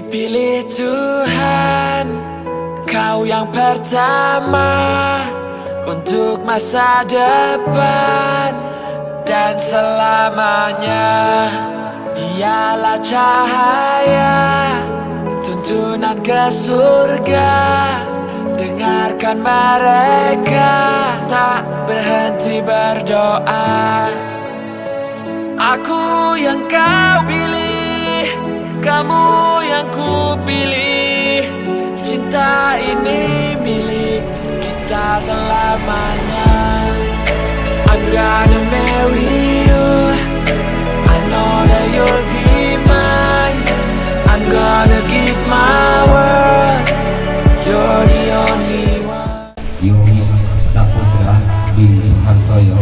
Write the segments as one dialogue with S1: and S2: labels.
S1: Pilih Tuhan, Kau yang pertama untuk masa depan dan selamanya. Dialah cahaya, tuntunan ke surga. Dengarkan mereka tak berhenti berdoa. Aku yang kau pilih, kamu yang ku pilih. Cinta ini milik kita selamanya. I'm gonna marry you, I know that you'll be mine. I'm gonna give my world, you're the only one.
S2: Yogi Saputra bin Suhartoyo,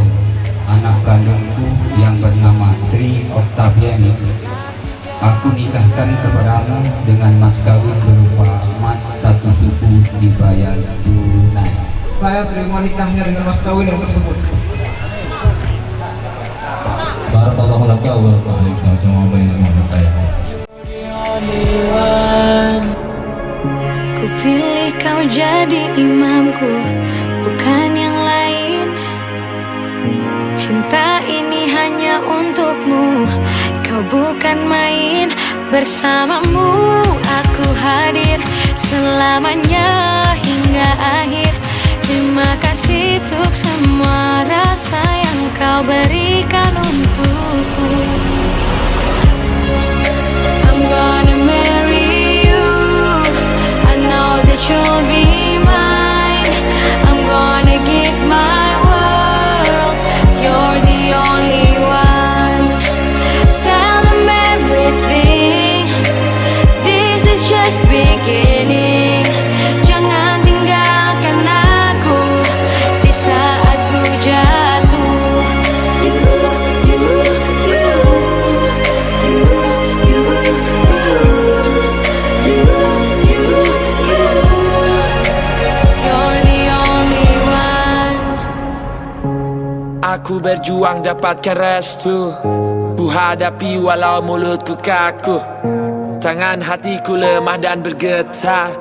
S2: anak kandungku yang bernama Tri Oktaviani, aku nikahkan kepadamu dengan mas kawin berupa emas 1 suku dibayar tunai.
S3: Saya terima nikahnya dengan mas kawin yang tersebut.
S4: Barakallahu laka wa barakallahu sama bainakum saya.
S5: Ku pilih kau jadi imamku, bukan yang lain. Cinta ini hanya untukmu, kau bukan main. Bersamamu aku hadir selamanya hingga akhir. Terima kasih untuk semua rasa yang kau berikan untukku. I'm gonna marry you, I know that you'll be mine. I'm gonna give my world, you're the only one. Tell them everything, this is just beginning. Jangan tinggalkan aku di saat ku jatuh. You're the only one.
S1: Aku berjuang dapatkan restu, ku hadapi walau mulutku kaku. Tangan hatiku lemah dan bergetar.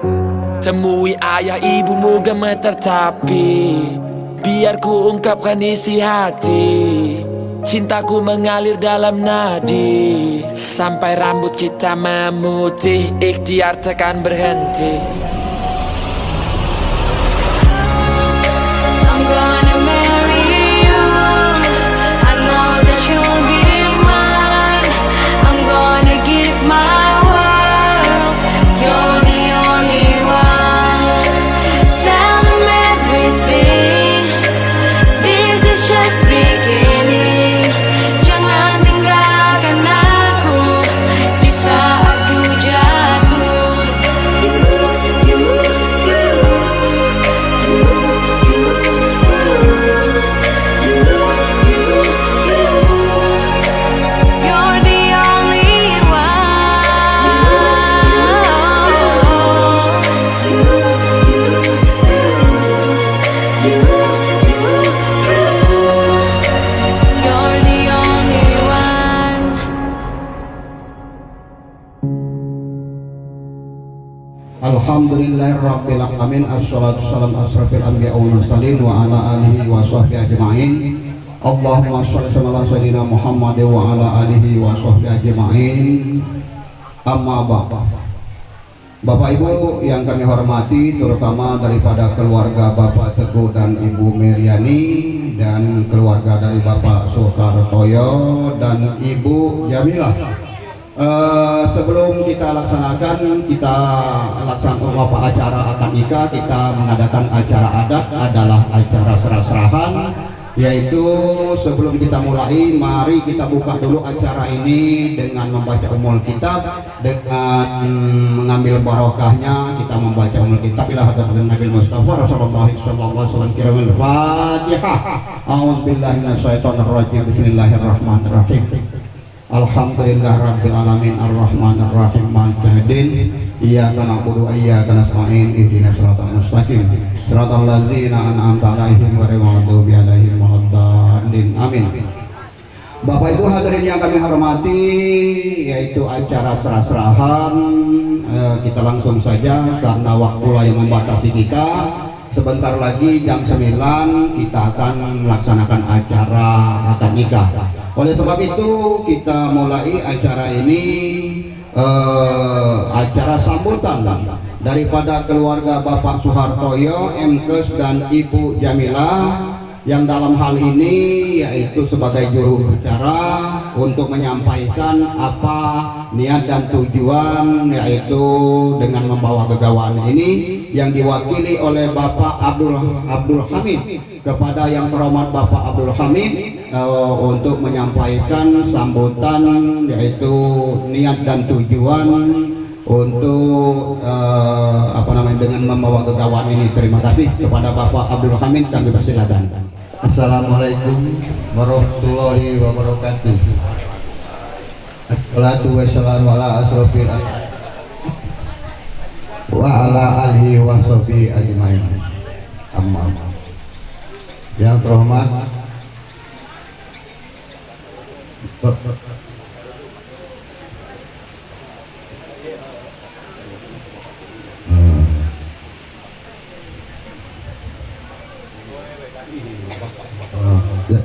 S1: Temui ayah ibumu gemetar tapi biar ku ungkapkan isi hati. Cintaku mengalir dalam nadi sampai rambut kita memutih. Ikhtiar takkan berhenti.
S5: I'm gonna marry you, I know that you'll be mine. I'm gonna give my world, you're the only one. Tell them everything, this is just beginning. Jangan tinggalkan aku di saat ku jatuh. You're the only one. You're the only one.
S3: Alhamdulillahirabbil alamin, assalatu wassalamu asrafil anbiya wal mursalin wa ala alihi wa sahbihi ajmain. Allahumma shalli ala sayyidina Muhammad wa ala alihi wa sahbihi ajmain. Amma ba'd. Bapak Ibu yang kami hormati, terutama daripada keluarga Bapak Teguh dan Ibu Meriani dan keluarga dari Bapak Suhartoyo dan Ibu Jamilah. Sebelum kita laksanakan beberapa acara akad nikah, kita mengadakan acara adat adalah acara serah-serahan, yaitu sebelum kita mulai, mari kita buka dulu acara ini dengan membaca umul kitab, dengan mengambil barokahnya. Kita membaca umul kitab ila hadratin Nabi Mustafa Rasulullah sallallahu alaihi wasallam. Kiramil Fatihah. A'udzubillahi minasyaitonir rajim. Bismillahirrahmanirrahim. Alhamdulillah rabbil alamin arrahmanir rahim maliki yaumiddin. Iyyaka na'budu wa iyyaka nasta'in ihdinas siratal mustaqim siratal ladzina an'amta 'alaihim ghairil maghdubi 'alaihim waladdallin. Amin. Bapak Ibu hadirin yang kami hormati, yaitu acara serah-serahan, kita langsung saja karena waktulah yang membatasi kita. Sebentar lagi jam 9 kita akan melaksanakan acara akad nikah. Oleh sebab itu kita mulai acara ini, acara sambutan daripada keluarga Bapak Soehartoyo, Mkes dan Ibu Jamilah, yang dalam hal ini yaitu sebagai juru bicara untuk menyampaikan apa niat dan tujuan, yaitu dengan membawa gegawaan ini yang diwakili oleh Bapak Abdul Hamid kepada yang terhormat Bapak Abdul Hamid untuk menyampaikan sambutan, yaitu niat dan tujuan untuk dengan membawa gegawaan ini. Terima kasih kepada Bapak Abdul Hamid, kami persilakan.
S6: Assalamualaikum warahmatullahi wabarakatuh. Assalatu wassalamu ala asrofil wa ala alihi wa sahbihi ajmain. Amma. Yang terhormat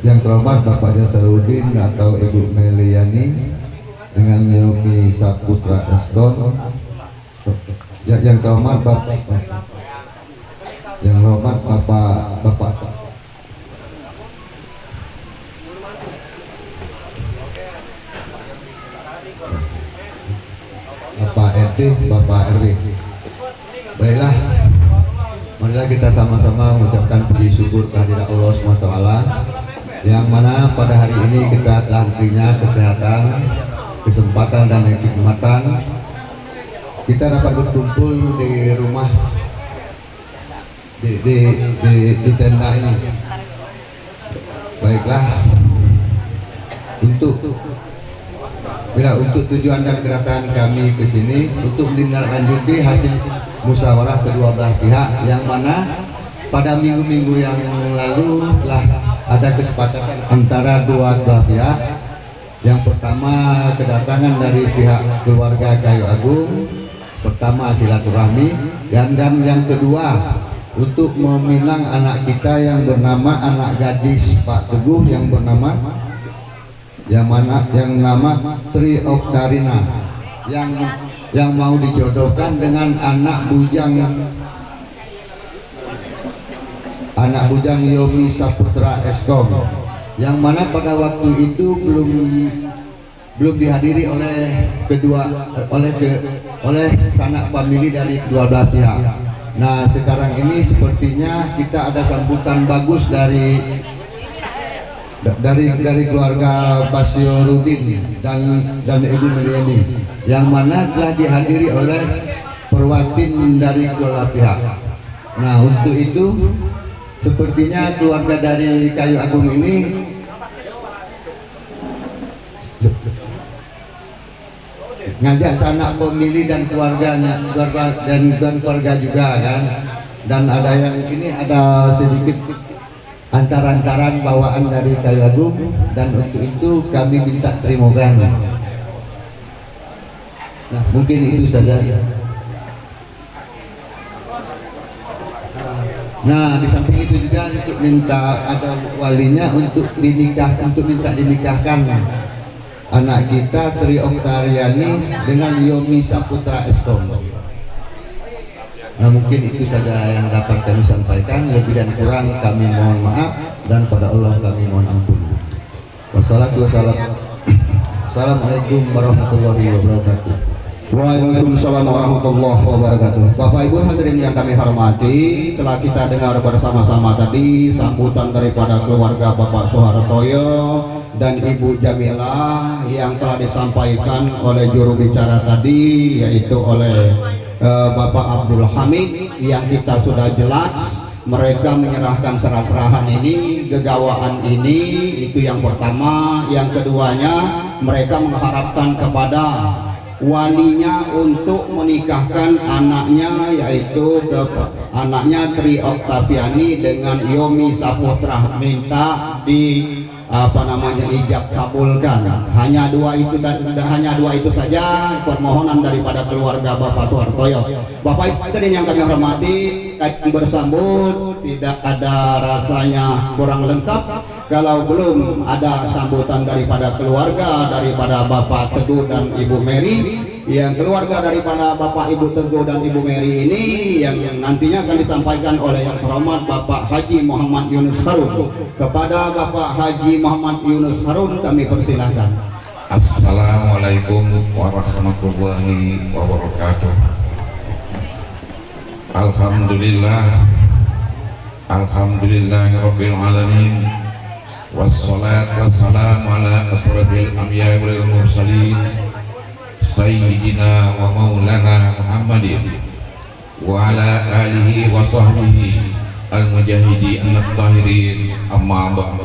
S6: yang terhormat Bapak Jasarudin atau Ibu Meliani dengan Yomi Saputra Eskom, yang terhormat Bapak RT, Bapak RW. Baiklah, marilah kita sama-sama mengucapkan puji syukur kehadirat Allah SWT, yang mana pada hari ini kita telah diberinya kesehatan, kesempatan dan kenikmatan kita dapat berkumpul di rumah di tenda ini. Baiklah, untuk tujuan dan kedatangan kami ke sini untuk menindaklanjuti hasil musyawarah kedua belah pihak, yang mana pada minggu-minggu yang lalu telah ada kesepakatan antara dua belah pihak. Yang pertama, kedatangan dari pihak keluarga Kayu Agung, pertama silaturahmi, dan yang kedua untuk meminang anak kita yang bernama anak gadis Pak Teguh yang bernama Tri Oktarina, yang mau dijodohkan dengan anak bujang Yomi Saputra Eskom, yang mana pada waktu itu belum dihadiri oleh sanak famili dari kedua belah pihak. Nah, sekarang ini sepertinya kita ada sambutan bagus dari keluarga Basyurudin dan Ibu Meliani, yang mana telah dihadiri oleh perwatin dari kedua pihak. Nah, untuk itu sepertinya keluarga dari Kayu Agung ini ngajak sanak pemilih dan keluarganya, dan keluarga juga kan, dan ada yang ini ada sedikit antar-antaran bawaan dari Kayu Agung, dan untuk itu kami minta terimakan. Nah, mungkin itu saja. Nah, di samping itu juga untuk minta ada walinya untuk minta dinikahkan anak kita Tri Oktariani dengan Yomi Saputra Eskom. Nah, mungkin itu saja yang dapat kami sampaikan. Lebih dan kurang kami mohon maaf, dan pada Allah kami mohon ampun. Wassalamualaikum warahmatullahi wabarakatuh.
S3: Waalaikumsalam warahmatullahi wabarakatuh. Bapak Ibu hadirin yang kami hormati, telah kita dengar bersama-sama tadi sambutan daripada keluarga Bapak Soehartoyo dan Ibu Jamilah yang telah disampaikan oleh juru bicara tadi, yaitu oleh Bapak Abdul Hamid, yang kita sudah jelas mereka menyerahkan serah-serahan ini, gegawaan ini, itu yang pertama. Yang keduanya, mereka mengharapkan kepada walinya untuk menikahkan anaknya, yaitu anaknya Tri Oktaviani dengan Yomi Saputra, minta ijab kabulkan. Hanya dua itu saja permohonan daripada keluarga Bapak Suhartoyo. Bapak Ibu yang kami hormati, bersambut tidak ada rasanya kurang lengkap kalau belum ada sambutan daripada keluarga daripada Bapak Teguh dan Ibu Mary. Yang keluarga daripada Bapak Ibu Teguh dan Ibu Mary ini yang nantinya akan disampaikan oleh yang terhormat Bapak Haji Muhammad Yunus Harun. Kepada Bapak Haji Muhammad Yunus Harun kami persilahkan.
S7: Assalamualaikum warahmatullahi wabarakatuh. Alhamdulillahirabbil alamin. Wassalatu wassalamu ala asrofil anbiya'i wal mursalin Sayyidina wa maulana Muhammadin wa ala alihi wa sahbihi al-mujahidin at-tahirin, amma ba'du.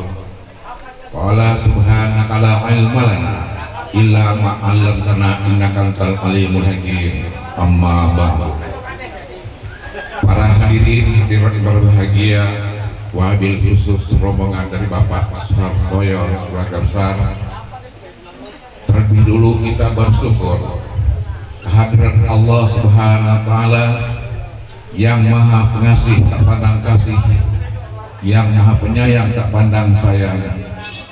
S7: Qala subhanaka la ilma lana illa ma 'allamtana innaka antal alimul hakim, amma ba'du. Para hadirin berbahagia, wabil khusus rombongan dari Bapak Suhartoyo sebagai besar, terlebih dulu kita bersyukur kehadiran Allah Subhanahu wa Ta'ala yang maha pengasih tak pandang kasih, yang maha penyayang tak pandang sayang,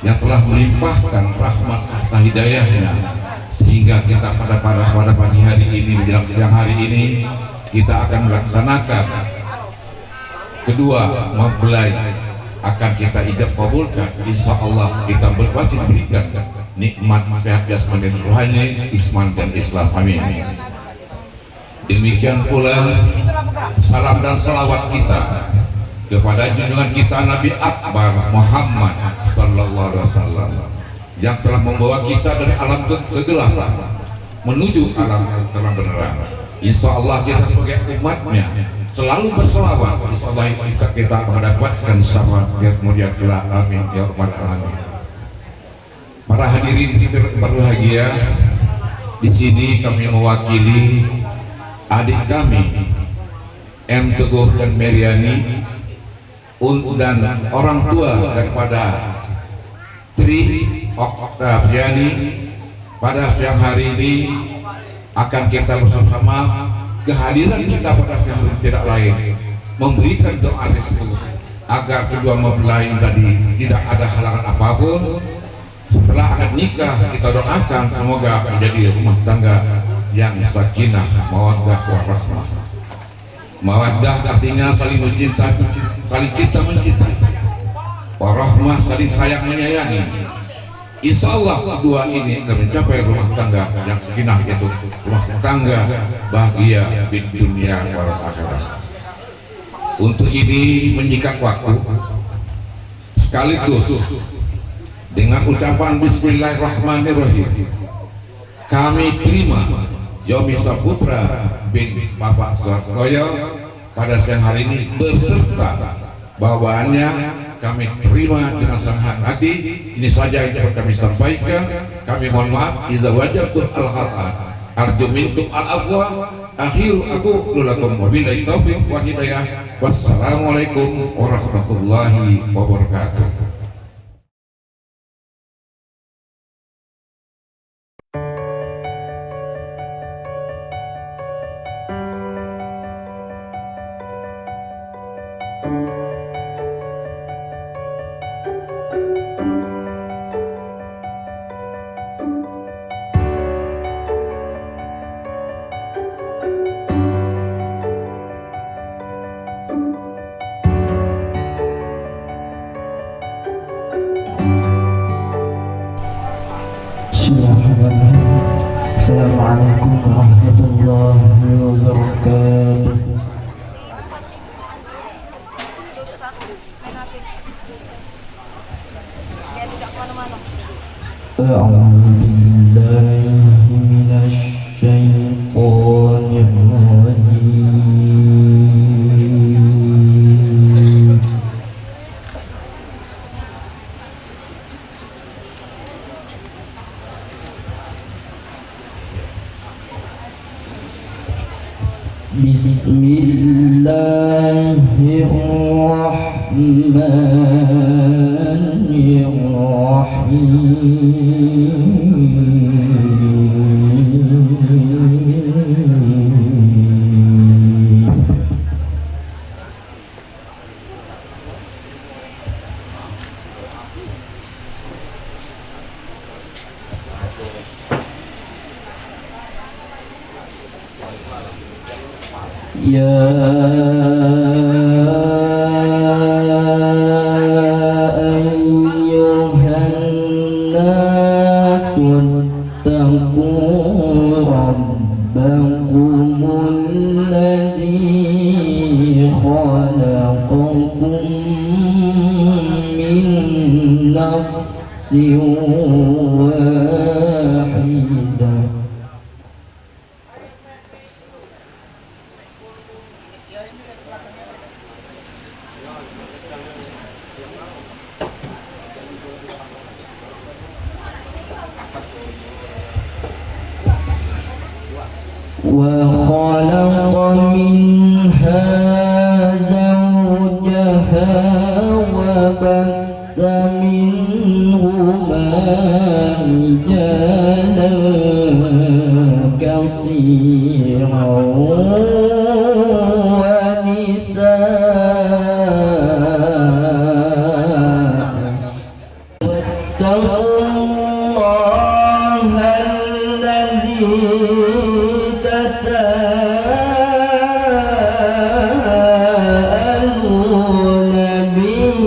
S7: yang telah melimpahkan rahmat serta hidayahnya sehingga kita pada pagi hari ini menjelang siang hari ini kita akan melaksanakan kedua mempelai akan kita ijab kabulkan. Insya Allah kita berpasti berikan nikmat sehat jasmani dan rohani, isman dan Islam, amin. Demikian pula salam dan salawat kita kepada junjungan kita Nabi Akbar Muhammad sallallahu alaihi wasallam yang telah membawa kita dari alam kegelapan menuju alam terang benderang. Insya Allah kita sebagai umatnya selalu berselawat. Insya Allah kita akan mendapatkan syafaat kemudian kelak, amin ya rabbal alamin. Para hadirin berbahagia, di sini kami mewakili adik kami M. Teguh dan Meriani dan orang tua daripada Tri Oktaviani. Pada siang hari ini akan kita bersama-sama, kehadiran kita pada siang hari tidak lain memberikan doa restu agar kedua mempelai tadi tidak ada halangan apapun. Setelah akad nikah kita doakan semoga menjadi rumah tangga yang sakinah, mawaddah, warahmah. Mawaddah artinya saling mencintai, saling cinta mencintai. Warahmah saling sayang menyayangi. Insya Allah kedua ini akan mencapai rumah tangga yang sakinah, yaitu rumah tangga bahagia di dunia wal akhirat. Untuk ini menyikat waktu sekaligus dengan ucapan Bismillahirrahmanirrahim kami terima Yomi Saputra bin Bapak Suhartoyo pada siang hari ini beserta bawaannya kami terima dengan sangat hati. Ini saja yang dapat kami sampaikan. Kami mohon maaf iza wajabtum al-khata'at arju minkum al-afwa. Akhiru aku lulakum wabillahi taufiq wa hidayah. Wassalamualaikum warahmatullahi wabarakatuh.
S8: Assalamualaikum warahmatullahi wabarakatuh. A'udzu billahi minasy syaithanir rajim. Bismillahirrahmanirrahim. وخلق منها زوجها وبث منهما رجالا كثيرا ونساء واتقوا الله الذي تساءلون به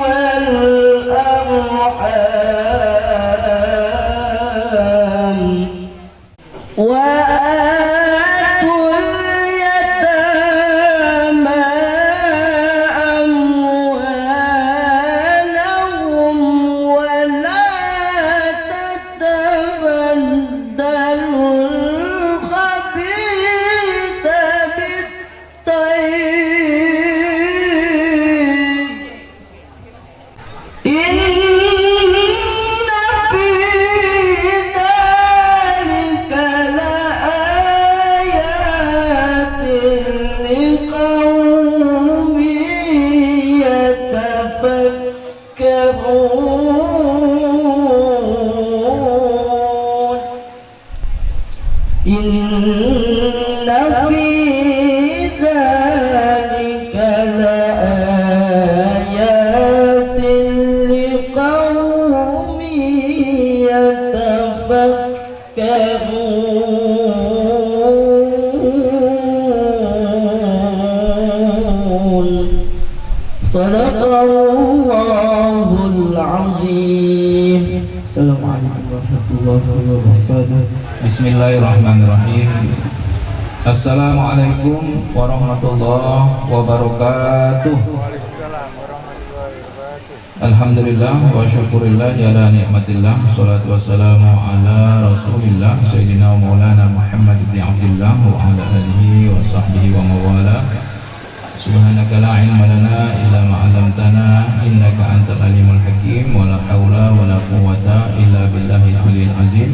S8: والأرحام وآتوا اليتامى أموالهم ولا تتبدلوا الخبيث بالطيب إن في ذلك لآيات لقوم يتفكرون إن في ذلك لآيات لقوم يتفكرون صدق الله العظيم. السلام عليكم ورحمة الله وبركاته.
S4: Bismillahirrahmanirrahim. Assalamualaikum warahmatullahi wabarakatuh. Alhamdulillah wa syukurillah ala ni'matillah. Salatu wassalamu ala rasulillah Sayyidina Maulana Muhammad ibn Abdillah wa ala alihi wa sahbihi wa mawala. Subhanaka la ilma lana illa ma 'allamtana innaka antal alimul hakim wa la haula wa la quwwata illa billahil aliyil azim.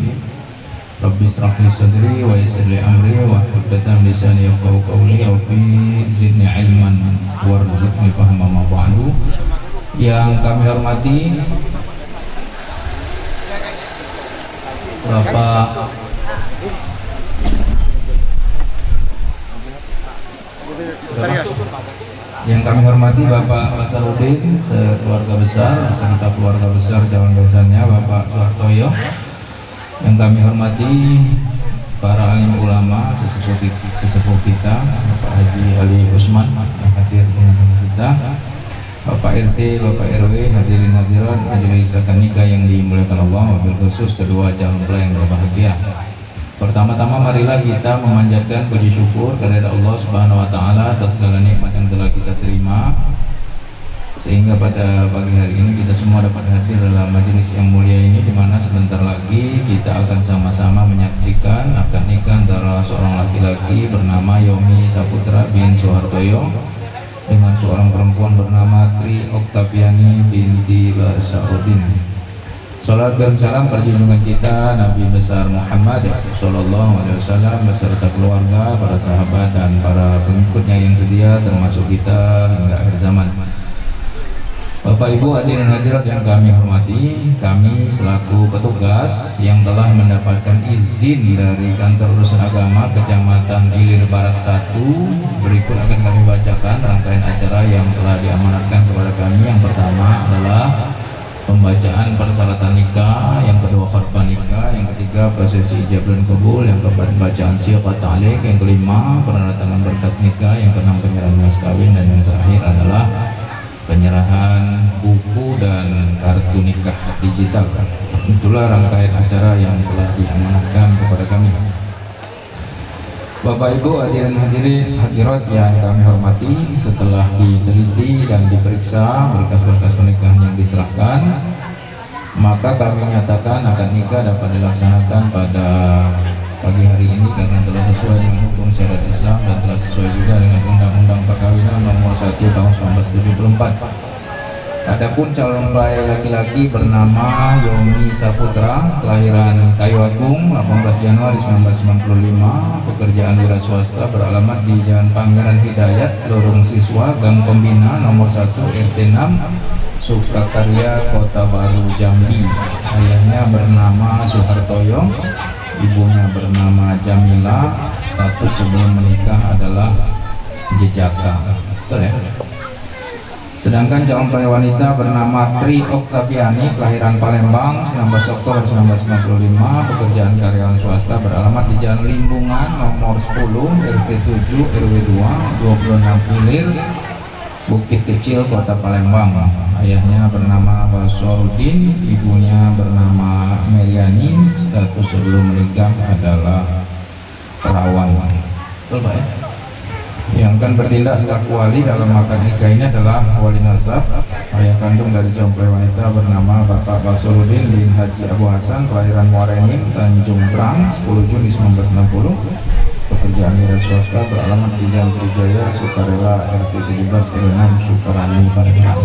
S4: Rabbi israh li sadri wa yassir li amri wa hlul 'uqdatam min lisani yafqahu qawli. Rabbi zidni ilman warzuqni fahma ma ba'du. Yang kami hormati Bapak Nasarudin sekeluarga besar beserta keluarga besar calon besannya Bapak Soehartoyo. Yang kami hormati para alim ulama sesepuh kita Bapak Haji Ali Usman yang hadir dengan kita, Bapak RT, Bapak RW, hadirin hadirat majelis akad nikah yang dimuliakan Allah, wabil khusus kedua calon mempelai yang berbahagia. Pertama-tama marilah kita memanjatkan puji syukur kepada Allah Subhanahu wa taala atas segala nikmat yang telah kita terima, sehingga pada pagi hari ini kita semua dapat hadir dalam majelis yang mulia ini, di mana sebentar lagi kita akan sama-sama menyaksikan akad nikah antara seorang laki-laki bernama Yomi Saputra bin Soehartoyo dengan seorang perempuan bernama Tri Oktaviani binti Basaruddin. Salat dan salam perjunjungan kita Nabi besar Muhammad Sallallahu Alaihi Wasallam beserta keluarga, para sahabat dan para pengikutnya yang setia, termasuk kita hingga akhir zaman. Bapak Ibu hadirin hadirat yang kami hormati, kami selaku petugas yang telah mendapatkan izin dari Kantor Urusan Agama Kecamatan Ilir Barat 1, berikut akan kami bacakan rangkaian acara yang telah diamanatkan kepada kami. Yang pertama adalah pembacaan persyaratan nikah, yang kedua khutbah nikah, yang ketiga prosesi ijab dan kabul, yang keempat bacaan syiqat ta'liq, yang kelima penandatangan berkas nikah, yang keenam penyerahan mas kawin, dan yang terakhir adalah penyerahan buku dan kartu nikah digital. Itulah rangkaian acara yang telah diamanatkan kepada kami. Bapak Ibu hadirin hadirat yang kami hormati, setelah diteliti dan diperiksa berkas-berkas pernikahan yang diserahkan, maka kami nyatakan akad nikah dapat dilaksanakan pada pagi hari ini karena telah sesuai dengan hukum syariat Islam dan telah sesuai juga dengan Undang-Undang Perkawinan Nomor 1 Tahun 1974. Adapun calon mempelai laki-laki bernama Yomi Saputra, kelahiran Kayu Agung 18 Januari 1995, pekerjaan wira swasta, beralamat di Jalan Pangeran Hidayat, Lorong Siswa, Gang Pembina nomor 1 RT 6 Sukakarya, Kota Baru, Jambi. Ayahnya bernama Suhartoyo, ibunya bernama Jamila, status sebelum menikah adalah jejaka. Betul ya? Sedangkan calon mempelai wanita bernama Tri Oktaviani, kelahiran Palembang 19 Oktober 1995, pekerjaan karyawan swasta, beralamat di Jalan Limbungan nomor 10 RT 7 RW 2 26 Ilir, Bukit Kecil, Kota Palembang. Ayahnya bernama Basorudin, ibunya bernama Meriani, status sebelum menikah adalah perawan. Betul Pak ya? Yang akan bertindak selaku wali dalam akad nikah ini adalah wali nasab, ayah kandung dari calon mempelai wanita bernama Bapak Basorudin bin Haji Abu Hasan, kelahiran Muarenim, Tanjung Prang 10 Juni 1960, pekerjaan wira swasta, beralamat di Jalan Srijaya, Sukarela RT 17 RW 6 Sukarani, Palembang.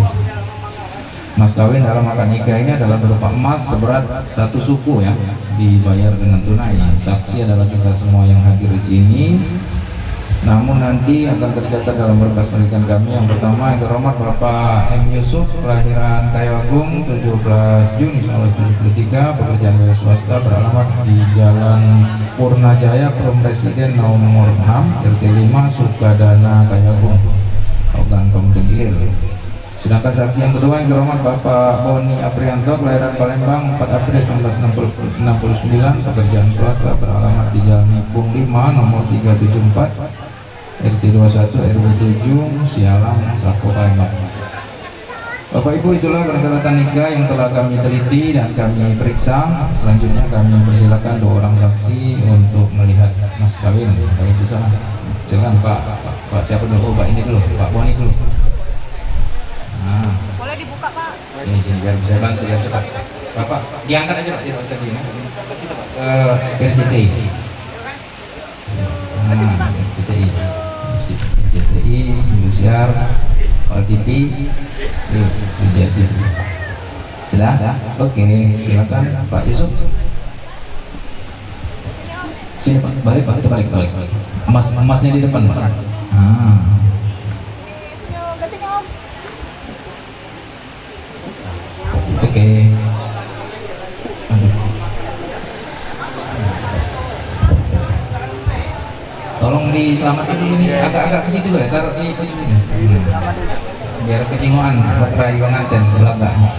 S4: Mas kawin dalam akad nikah ini adalah berupa emas seberat 1 suku ya, dibayar dengan tunai. Saksi adalah kita semua yang hadir di sini. Namun nanti akan tercatat dalam berkas pernikahan kami. Yang pertama yang terhormat Bapak M. Yusuf, kelahiran Kayu Agung 17 Juni 1973, pekerjaan wira swasta, beralamat di Jalan Purnajaya, Perum Residen nomor 6 RT 5 Sukadana, Kayu Agung, Ogan Komering Ilir. Sedangkan saksi yang kedua yang terhormat Bapak Boni Aprianto, kelahiran Palembang 4 April 1969, pekerjaan swasta, beralamat di Jalan Nipung 5 nomor 374 RT 21 RW 7 Sialang, Sako, Palembang. Bapak Ibu, itulah persyaratan nikah yang telah kami teliti dan kami periksa. Selanjutnya kami persilakan 2 orang saksi untuk melihat mas kawin. Kalau bisa, silakan Pak siapa dulu? Oh, Pak ini dulu, Pak Boni dulu. Nah,
S9: boleh dibuka Pak?
S4: Sini biar bisa bantu biar cepat. Bapak diangkat aja Pak, tidak usah di ini. RCTI. Nah, RCTI, Indosiar, TV, Sudia TV. Sudah? Oke, silakan Pak Yusuf. Sini Pak, balik Pak, itu balik. Emasnya di depan Pak. Oke. Tolong diselamatin dulu nih, agak ke situ ya, taruh di ujung ini. Biar kecingoan, rayu pengantin belakang.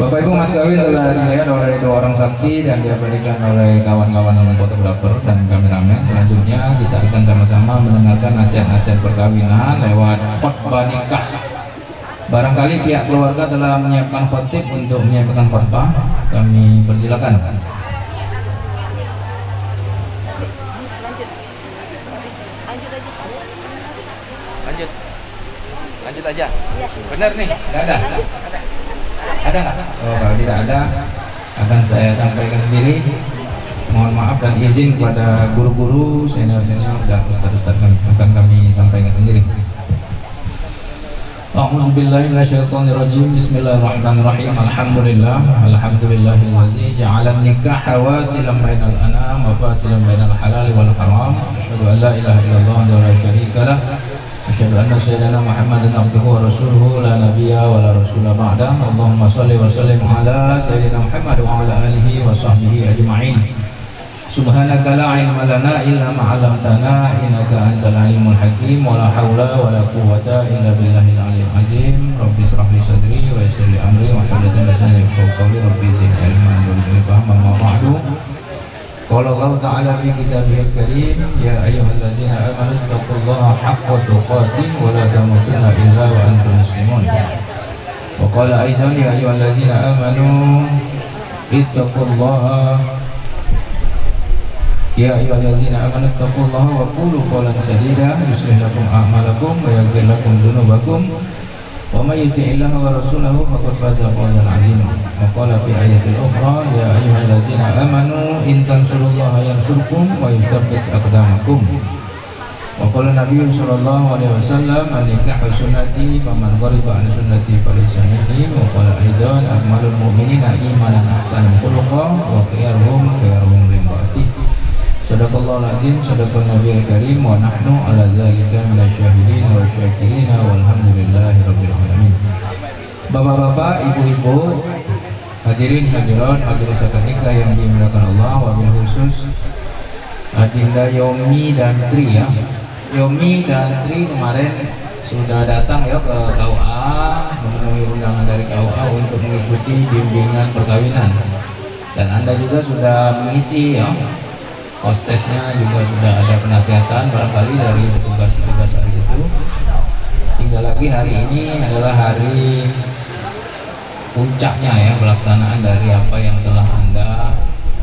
S4: Bapak Ibu, mas kawin telah dilihat oleh 2 orang saksi dan diabadikan oleh kawan-kawan fotografer dan kameramen. Selanjutnya kita akan sama-sama mendengarkan nasihat-nasihat perkawinan lewat khutbah nikah. Barangkali pihak keluarga telah menyiapkan khotib untuk menyiapkan khutbah. Kami persilakan.
S9: Lanjut aja.
S4: Benar nih, nggak ada? Ada nggak? Oh, kalau tidak ada, akan saya sampaikan sendiri. Mohon maaf dan izin kepada guru-guru, senior-senior dan ustadz-ustadz kami akan kami sampaikan sendiri. A'udzubillahiminasyaitonirrajim. Bismillahirrahmanirrahim. Alhamdulillahillazi ja'ala nikaha wasilan bainal anam wa fasilan bainal halal wal haram. Asyhadu an la ilaha illallah wa la syarika lah. أشهد أن سيدنا محمدا عبده ورسوله لا نبي ولا رسول بعده. اللهم صل وسلم على سيدنا محمد وعلى آله وصحبه أجمعين. Subhanaka la ilma lana illa ma 'allamtana innaka antal alimul hakim wa la haula wa la quwwata illa billahil aliyyil azim. Rabbi israh li sadri wa yassir li amri wa hlul 'uqdatam min lisani yafqahu qawli. Rabbi zidni ilman warzuqni fahman. Ma ba'du. Qala Allah ta'ala fi kitabihil karim, ya ayyuhallazina amanu taqullaha haqqa tuqatih wa la tamutunna illa wa antum muslimun. Wa qala aidan ya ayyuhallazina amanu ittaqullaha Ya ayyuhallazina amanu taqullaha wa qulu qawlan sadida yuslih lakum a'malakum wa yaghfir lakum dzunubakum wa may yuti'illaha wa rasulahu faqad faza fawzan 'azima. Wa qala fi ayatil ukhra ya ayyuhallazina amanu in tansurullaha yansurkum wa yuthabbit aqdamakum. Wa qala Nabi sallallahu alaihi wasallam an-nikahu sunnati faman ghariba an sunnati falaysa minni. Wa qala aidan akmalul mu'minina imanan ahsanul khuluqa wa khairuhum li imraatihi. Sadaqallahul azim, sadaqan nabiyil karim, wa nahnu ala dzalika minasyahidin wa syakirin walhamdulillahi rabbil alamin. Bapak-bapak, ibu-ibu, hadirin hadirat majelis akad nikah yang dimuliakan Allah, wabil khusus Adinda Yomi dan Tri ya. Yomi dan Tri kemarin sudah datang ya ke KUA, memenuhi undangan dari KUA untuk mengikuti bimbingan perkawinan. Dan Anda juga sudah mengisi ya. Hostesnya juga sudah ada penasihatan barangkali dari petugas-petugas hari itu. Tinggal lagi hari ini adalah hari puncaknya ya, pelaksanaan dari apa yang telah Anda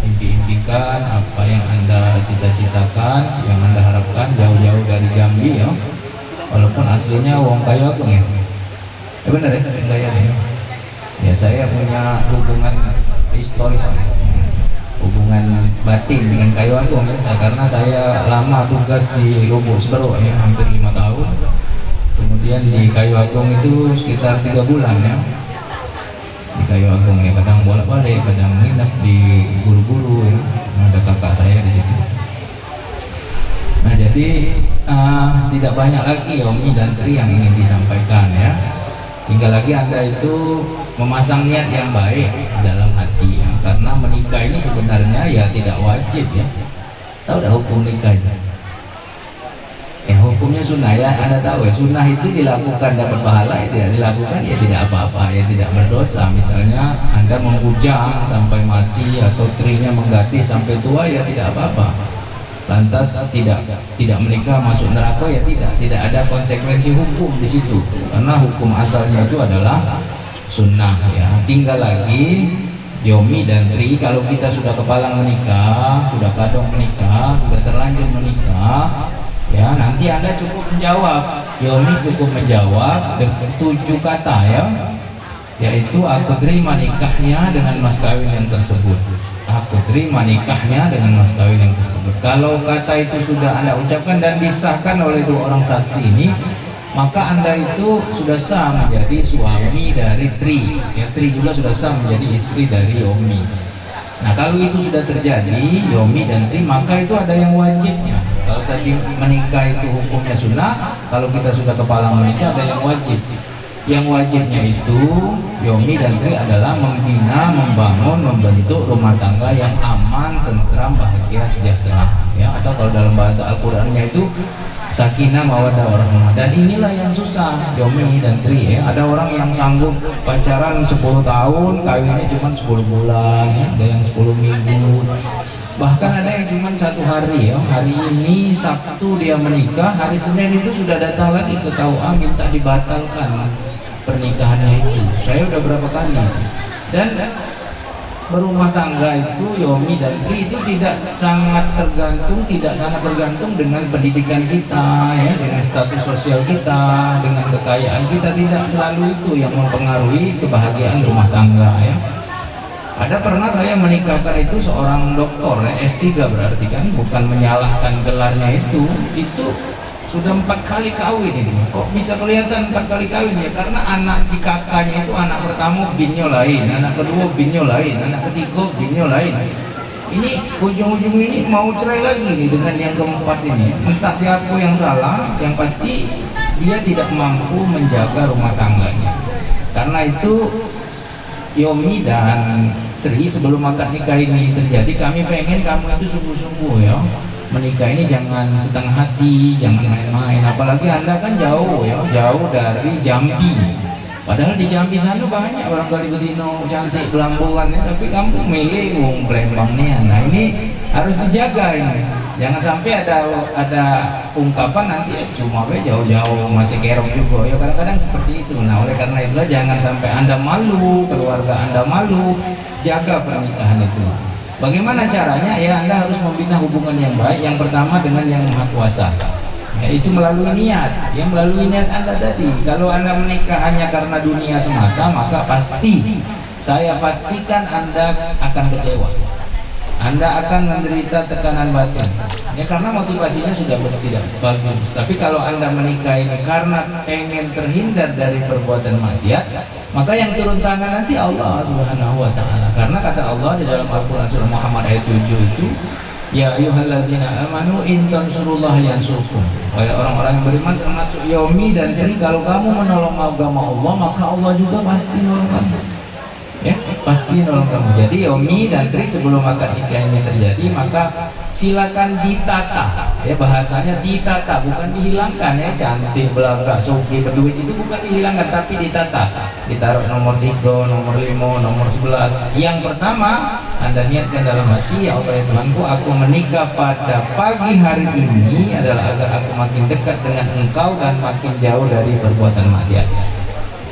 S4: impi-impikan, apa yang Anda cita-citakan, yang Anda harapkan jauh-jauh dari Jambi ya. Walaupun aslinya wong Kayu Agung ya. Benar ya, Kayu ya. Ya saya punya hubungan historis, hubungan batin dengan Kayu Agung ya, karena saya lama tugas di Lubuk Seberuk ya, hampir 5 tahun. Kemudian di Kayu Agung itu sekitar 3 bulan ya. Di Kayu Agung ya, kadang bolak-balik, kadang nginep di Guru-Guru ya. Ada kakak saya di situ. Nah jadi tidak banyak lagi Yomi dan Tri yang ingin disampaikan ya. Tinggal lagi Anda itu memasang niat yang baik dalam hati ya. Karena menikah ini sebenarnya ya tidak wajib ya. Tahu dah hukum nikah itu? Ya hukumnya sunnah ya, Anda tahu ya, sunnah itu dilakukan dapat pahala, ya tidak dilakukan ya tidak apa-apa, ya tidak berdosa. Misalnya Anda membujang sampai mati atau trinya menggadis sampai tua ya tidak apa-apa. Lantas tidak menikah masuk neraka ya tidak ada konsekuensi hukum di situ, karena hukum asalnya itu adalah sunnah ya. Tinggal lagi Yomi dan Tri, kalau kita sudah kepalang menikah, sudah kadung menikah, sudah terlanjur menikah ya, nanti Anda cukup menjawab, Yomi cukup menjawab dengan 7 kata ya, yaitu aku terima nikahnya dengan mas kawin yang tersebut. Aku terima nikahnya dengan mas kawin yang tersebut. Kalau kata itu sudah Anda ucapkan dan disahkan oleh 2 orang saksi ini, maka Anda itu sudah sah menjadi suami dari Tri ya. Tri juga sudah sah menjadi istri dari Yomi. Nah kalau itu sudah terjadi, Yomi dan Tri, maka itu ada yang wajibnya. Kalau tadi menikah itu hukumnya sunnah, kalau kita sudah kepalang menikah ada yang wajib. Yang wajibnya itu Yomi dan Tri adalah membina, membangun, membentuk rumah tangga yang aman, tentram, bahagia, sejahtera ya. Atau kalau dalam bahasa Al-Qur'annya itu sakinah, mawaddah, warahmah. Dan inilah yang susah Yomi dan Tri ya. Ada orang yang sanggup pacaran 10 tahun, kawinnya cuma 10 bulan ya. Ada yang 10 minggu, bahkan ada yang cuma 1 hari ya. Hari ini Sabtu dia menikah, hari Senin itu sudah datang lagi ke KUA minta dibatalkan pernikahannya itu. Saya udah berapa kali. Dan berumah tangga itu Yomi dan Tri itu tidak sangat tergantung dengan pendidikan kita ya, dengan status sosial kita, dengan kekayaan kita. Tidak selalu itu yang mempengaruhi kebahagiaan rumah tangga ya. Ada pernah saya menikahkan itu seorang doktor ya, S3 berarti kan, bukan menyalahkan gelarnya itu sudah 4 kali kawin itu. Kok bisa kelihatan 4 kali kawin ya? Karena anak di kakaknya itu, anak pertama binnya lain, anak kedua binnya lain, anak ketiga binnya lain. Ini ujung-ujung ini mau cerai lagi nih dengan yang keempat ini. Entah siapa yang salah, yang pasti dia tidak mampu menjaga rumah tangganya. Karena itu Yomi dan Tri sebelum akad nikah ini terjadi, kami pengen kamu itu sungguh-sungguh ya, menikah ini jangan setengah hati, jangan main-main. Apalagi Anda kan jauh ya, jauh dari Jambi. Padahal di Jambi sana banyak barangkali betina cantik belambuan ya, tapi kamu milih wong Palembang nih. Nah ini harus dijaga ini. Jangan sampai ada ungkapan nanti cuma jauh-jauh masih kerok juga. Ya kadang-kadang seperti itu. Nah oleh karena itulah jangan sampai Anda malu, keluarga Anda malu. Jaga pernikahan itu. Bagaimana caranya? Ya Anda harus membina hubungan yang baik. Yang pertama dengan Yang Maha Kuasa. Yaitu melalui niat, ya melalui niat Anda tadi. Kalau Anda menikah hanya karena dunia semata, maka pasti, saya pastikan Anda akan kecewa. Anda akan menderita tekanan batin. Ya karena motivasinya sudah tidak bagus. Tapi kalau Anda menikah ini karena pengen terhindar dari perbuatan maksiat, maka yang turun tangan nanti Allah Subhanahu wa taala. Karena kata Allah di dalam Al-Qur'an surah Muhammad ayat 7 itu, ya ayyuhallazina amanu in tansurullaha yansurkum. Wahai orang-orang yang beriman termasuk Yomi dan Tri, kalau kamu menolong agama Allah maka Allah juga pasti nolong kamu. Ya, pasti nolong kamu. Jadi Yomi dan Tri sebelum akad nikah ini terjadi maka silakan ditata. Ya bahasanya ditata, bukan dihilangkan ya. Cantik, belaga, sogi, berduit itu bukan dihilangkan tapi ditata. Ditaruh nomor 3, nomor 5, nomor 11. Yang pertama, Anda niatkan dalam hati, ya Allah ya Tuhanku, aku menikah pada pagi hari ini adalah agar aku makin dekat dengan Engkau dan makin jauh dari perbuatan maksiat.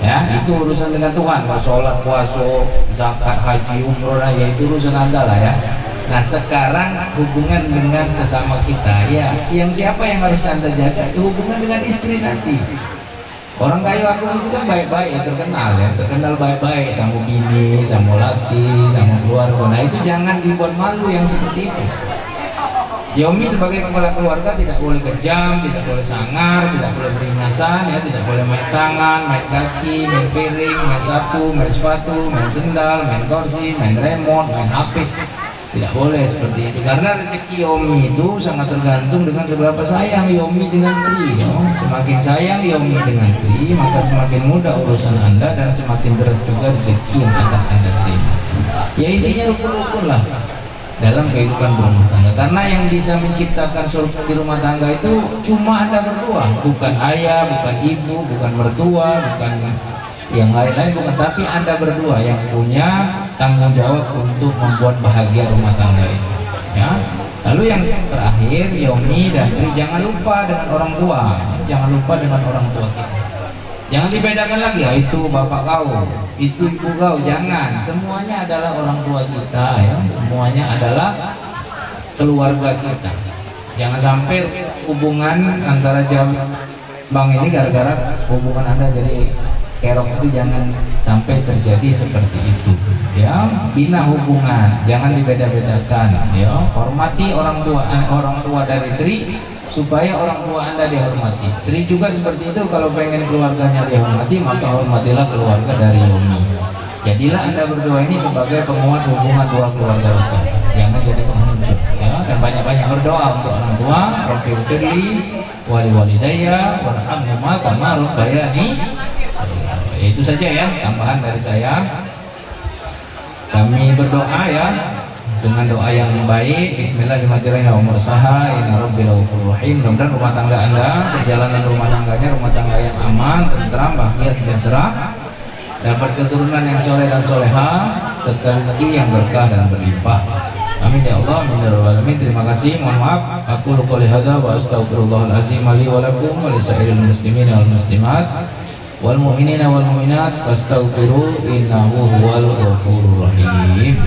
S4: Ya, itu urusan dengan Tuhan. Kalau sholat, puasa, zakat, haji, umroh, ya itu urusan Anda lah ya. Nah sekarang hubungan dengan sesama kita, ya yang siapa yang harus Anda jaga? Ya, hubungan dengan istri nanti. Orang kayak aku itu kan baik-baik ya, terkenal baik-baik sama bini, sama laki, sama keluarga. Nah itu jangan dibuat malu yang seperti itu. Yomi sebagai kepala keluarga tidak boleh kejam, tidak boleh sangar, tidak boleh beringasan, ya, tidak boleh main tangan, main kaki, main piring, main sapu, main sepatu, main sendal, main kursi, main remote, main HP. Tidak boleh seperti itu. Karena rezeki Yomi itu sangat tergantung dengan seberapa sayang Yomi dengan Tri. Ya. Semakin sayang Yomi dengan Tri, maka semakin mudah urusan Anda dan semakin deras juga rezeki yang akan Anda terima. Ya intinya rukun-rukun lah dalam kehidupan berumah tangga, karena yang bisa menciptakan surga di rumah tangga itu cuma Anda berdua, bukan ayah, bukan ibu, bukan mertua, bukan yang lain-lain, bukan, tapi Anda berdua yang punya tanggung jawab untuk membuat bahagia rumah tangga itu ya. Lalu yang terakhir, Yomi dan Tri, jangan lupa dengan orang tua, jangan lupa dengan orang tua kita. Jangan dibedakan lagi, ya itu bapak kau, itu ibu kau, jangan. Semuanya adalah orang tua kita ya, semuanya adalah keluarga kita. Jangan sampai hubungan antara Bang ini gara-gara hubungan Anda jadi kerok, itu jangan sampai terjadi seperti itu ya. Bina hubungan, jangan dibeda-bedakan ya. Hormati orang tua dari Tri supaya orang tua Anda dihormati. Tri juga seperti itu, kalau pengen keluarganya dihormati maka hormatilah keluarga dari Yomi. Jadilah Anda berdua ini sebagai penguat hubungan dua keluarga besar, jangan jadi penghancur ya. Dan banyak-banyak berdoa untuk orang tua. Rabbil firli wali walidayya warhamhuma kama rabbayani. Ya, itu saja ya tambahan dari saya. Kami berdoa ya dengan doa yang baik. Bismillahirrahmanirrahim. Inna rabbil ghafurur rahim. Mudah-mudahan rumah tangga Anda, perjalanan rumah tangganya rumah tangga yang aman, tentram, bahagia, sejahtera, dapat keturunan yang soleh dan soleha, serta rezeki yang berkah dan berlimpah. Amin ya Allah, amin ya rabbal alamin. Terima kasih. Mohon maaf. Aku qouli hadza wa astaghfirullahal azim li wa lakum wa lisairil muslimin wal muslimat wal mu'minina wal mu'minat fastaghfiru innahu huwal ghafurur rahim.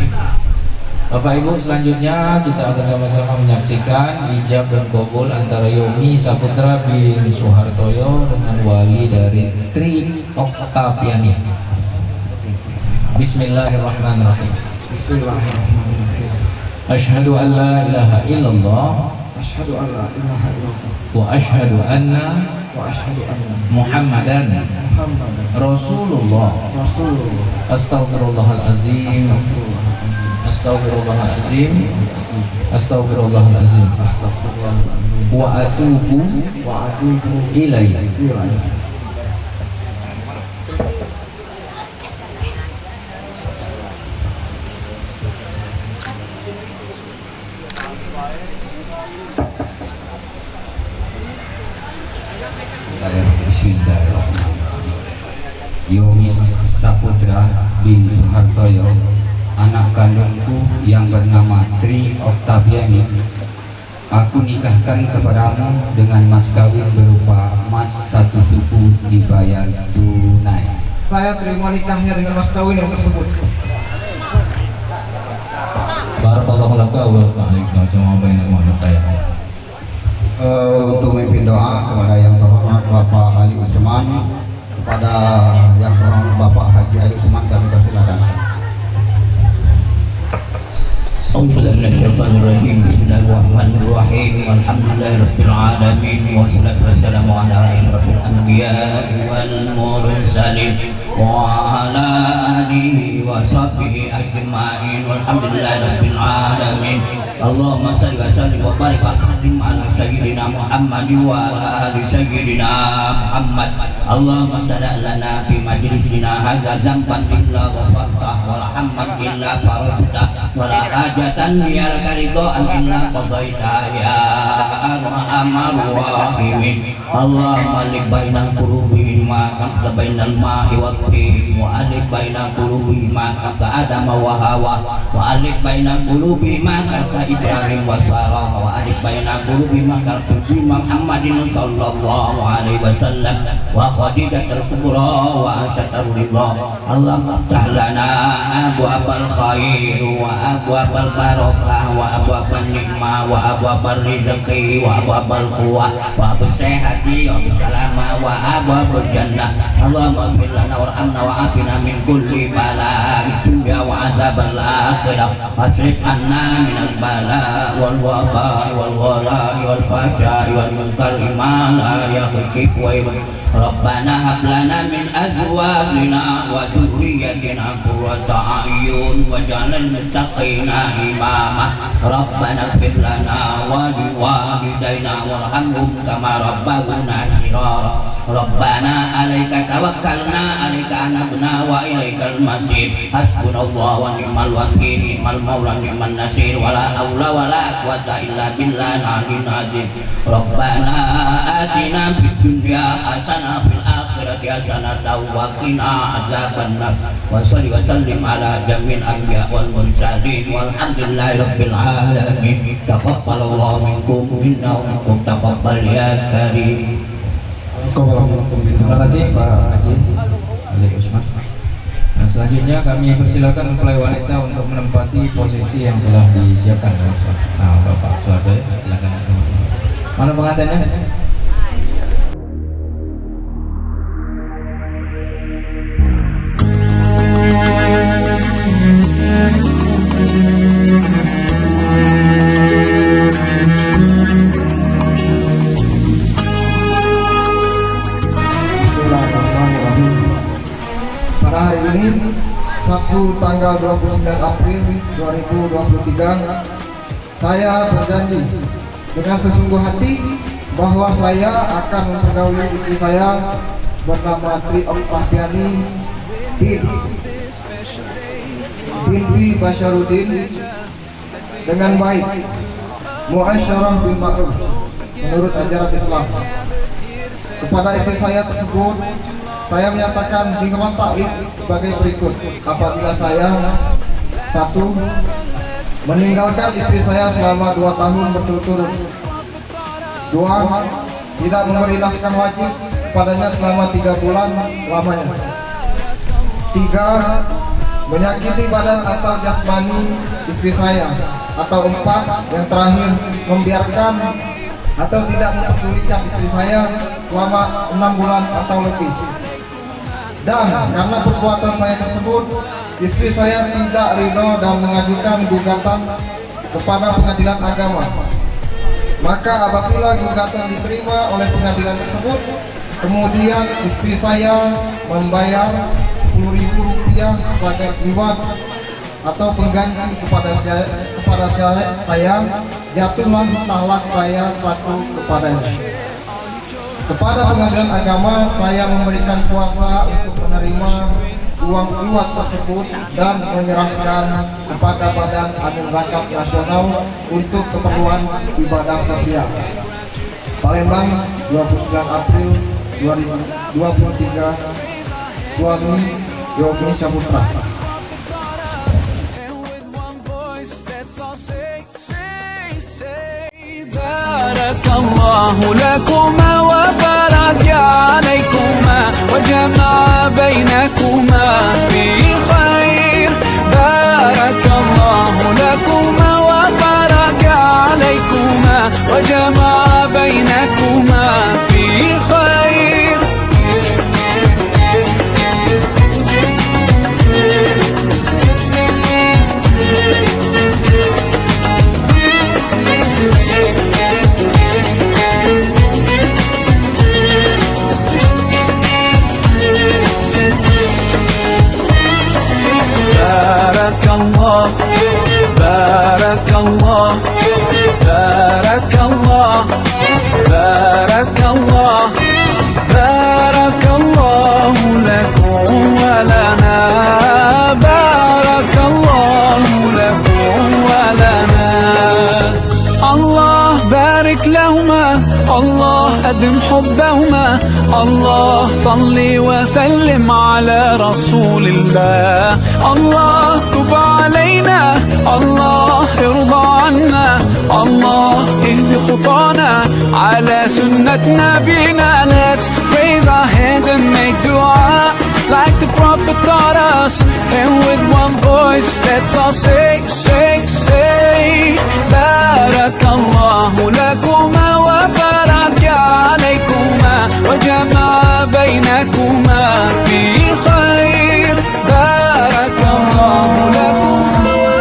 S4: Bapak Ibu, selanjutnya kita akan sama-sama menyaksikan ijab dan kabul antara Yomi Saputra bin Suhartoyo dengan wali dari Tri Oktaviani. Bismillahirrahmanirrahim.
S3: Bismillahirrahmanirrahim.
S4: Asyhadu an la ilaha illallah
S3: Asyhadu an la ilaha illallah
S4: wa asyhadu anna Muhammadan Rasulullah. Astaghfirullahalazim. Astaghfirullahalazim. Astaghfirullahalazim.
S2: wa atubu ilaihi. Bismillahirrahmanirrahim. Yomi Saputra bin Soehartoyo, anak kandungku yang bernama Tri Oktaviani, aku nikahkan kepadamu dengan mas kawin berupa emas 1 suku dibayar tunai.
S3: Saya terima nikahnya dengan mas kawin yang tersebut.
S4: Barakallahu laka wa barakalika sama bainakum wa bainal.
S3: Untuk memimpin doa kepada yang terhormat Bapak Ali Usman, kepada yang terhormat Bapak Haji Ali Usman, kami persilakan.
S8: Bismillahirrahmanirrahim. Bismillahirrahmanirrahim. Alhamdulillahirabbil alamin wassalatu wassalamu ala asyrafil anbiya'i wal mursalin wa ala alihi wa sahbihi ajma'in. Walhamdulillahirabbil alamin. Allahumma shalli wa sallim wa barik wa karrim ala sayyidina Muhammad wa ala ali sayyidina Muhammad. Allahumma tada lana fi majlisina hadza zamban illa ghafartah wa la hamman illa faradtah wa la hajatan ya laka ridhaan illa qadaita ya arhamar rahimin. Allahumma alif baina qulubihim ma qad bainal ma'i wat tin wa alif baina qulubihim ma qad adama wa hawa wa alif baina qulubihim ma qad Ibrahim wa Sarah wa alif baina qulubihim ma qad Muhammadin sallallahu alaihi wasallam wa Khadijah al-Kubra wa Aisyah ridha. Allahumma ftah lana abwabal khair wa abwabal barakah wa abwabal nikmah wa abwabal rizqi wa abwabal quwwah wa abwabal sehati wa bisalama wa abwabal jannah. Allahumma ighfir lana warhamna wa afina min kulli bala'i dunya wa azabal akhirah wasrif anna minal bala wal waba'i wal ghalai wal fahsya'i wal munkari ma la yakhfik wa Rabbana hab lana min azwajina wa dhurriyyatina qurrata a'yun waj'alna muttaqina imama. Rabbana ighfir lana wa liwalidayna warhamhum kama rabbawna shighara. Rabbana 'alaika tawakkalna 'alaika anabna wa ilaikal masir. Hasbunallahu wa ni'mal wakil, ni'mal maula ni'man nasir, wala haula wala quwwata illa billahil 'aliyyil 'azim. Rabbana atina fid dunya hasanah fil akhirati hasanatan wa qina adzabannar. Wa shalli wa sallim ala jamil anbiya wal mursalin walhamdulillahi rabbil alamin. Taqabbalallahu minkum innahu minkum taqabbal ya karim.
S4: Terima kasih Pak Haji Ali Usman. Nah, selanjutnya kami persilakan mempelai wanita untuk menempati posisi yang telah disiapkan. Nah, Bapak Soeharto, silakan. Mana pengantinnya?
S3: Pada hari ini, Sabtu tanggal 29 April 2023, saya berjanji dengan sesungguh hati bahwa saya akan mempergauli istri saya bernama Tri Oktaviani binti Basyaruddin dengan baik, muasyarah bil ma'ruf menurut ajaran Islam. Kepada istri saya tersebut, saya menyatakan jingkaman taklid sebagai berikut. Apabila saya 1. meninggalkan istri saya selama 2 tahun berturut-turut. 2. tidak memberi nafkah wajib kepadanya selama 3 bulan lamanya. 3. menyakiti badan atau jasmani istri saya. Atau 4. yang terakhir, membiarkan atau tidak mempedulikan istri saya selama 6 bulan atau lebih. Dan karena perbuatan saya tersebut, istri saya tidak ridho dan mengajukan gugatan kepada pengadilan agama. Maka apabila gugatan diterima oleh pengadilan tersebut, kemudian istri saya membayar Rp10.000 sebagai iwan atau pengganti kepada kepada saya, jatuhlah talak saya satu kepadanya. Kepada pengadilan agama saya memberikan kuasa untuk menerima uang iwat tersebut dan menyerahkan kepada Badan Amil Zakat Nasional untuk keperluan ibadah sosial. Palembang, 29 April 2023. Suami Yomi Saputra.
S1: بارك الله لكما وبارك عليكما وجمع بينكما في خير. بارك الله لكما وبارك عليكما وجمع بينكما في خير. بارك الله بارك الله بارك الله بارك الله بارك الله لكم ولنا. بارك الله لكم ولنا. الله بارك لهما، الله أدم حبهما، الله صل وسلم على رسول الله. الله تب علينا، الله ارضى عنا، الله اهد خطانا على سنة نبينا. Let's raise our hands and make dua like the Prophet taught us, and with one voice let's all say, say, say. Barakallahu lakuma wa baraka alaykuma wa jama'a bainakuma fi khair. Barakallahu lakuma wa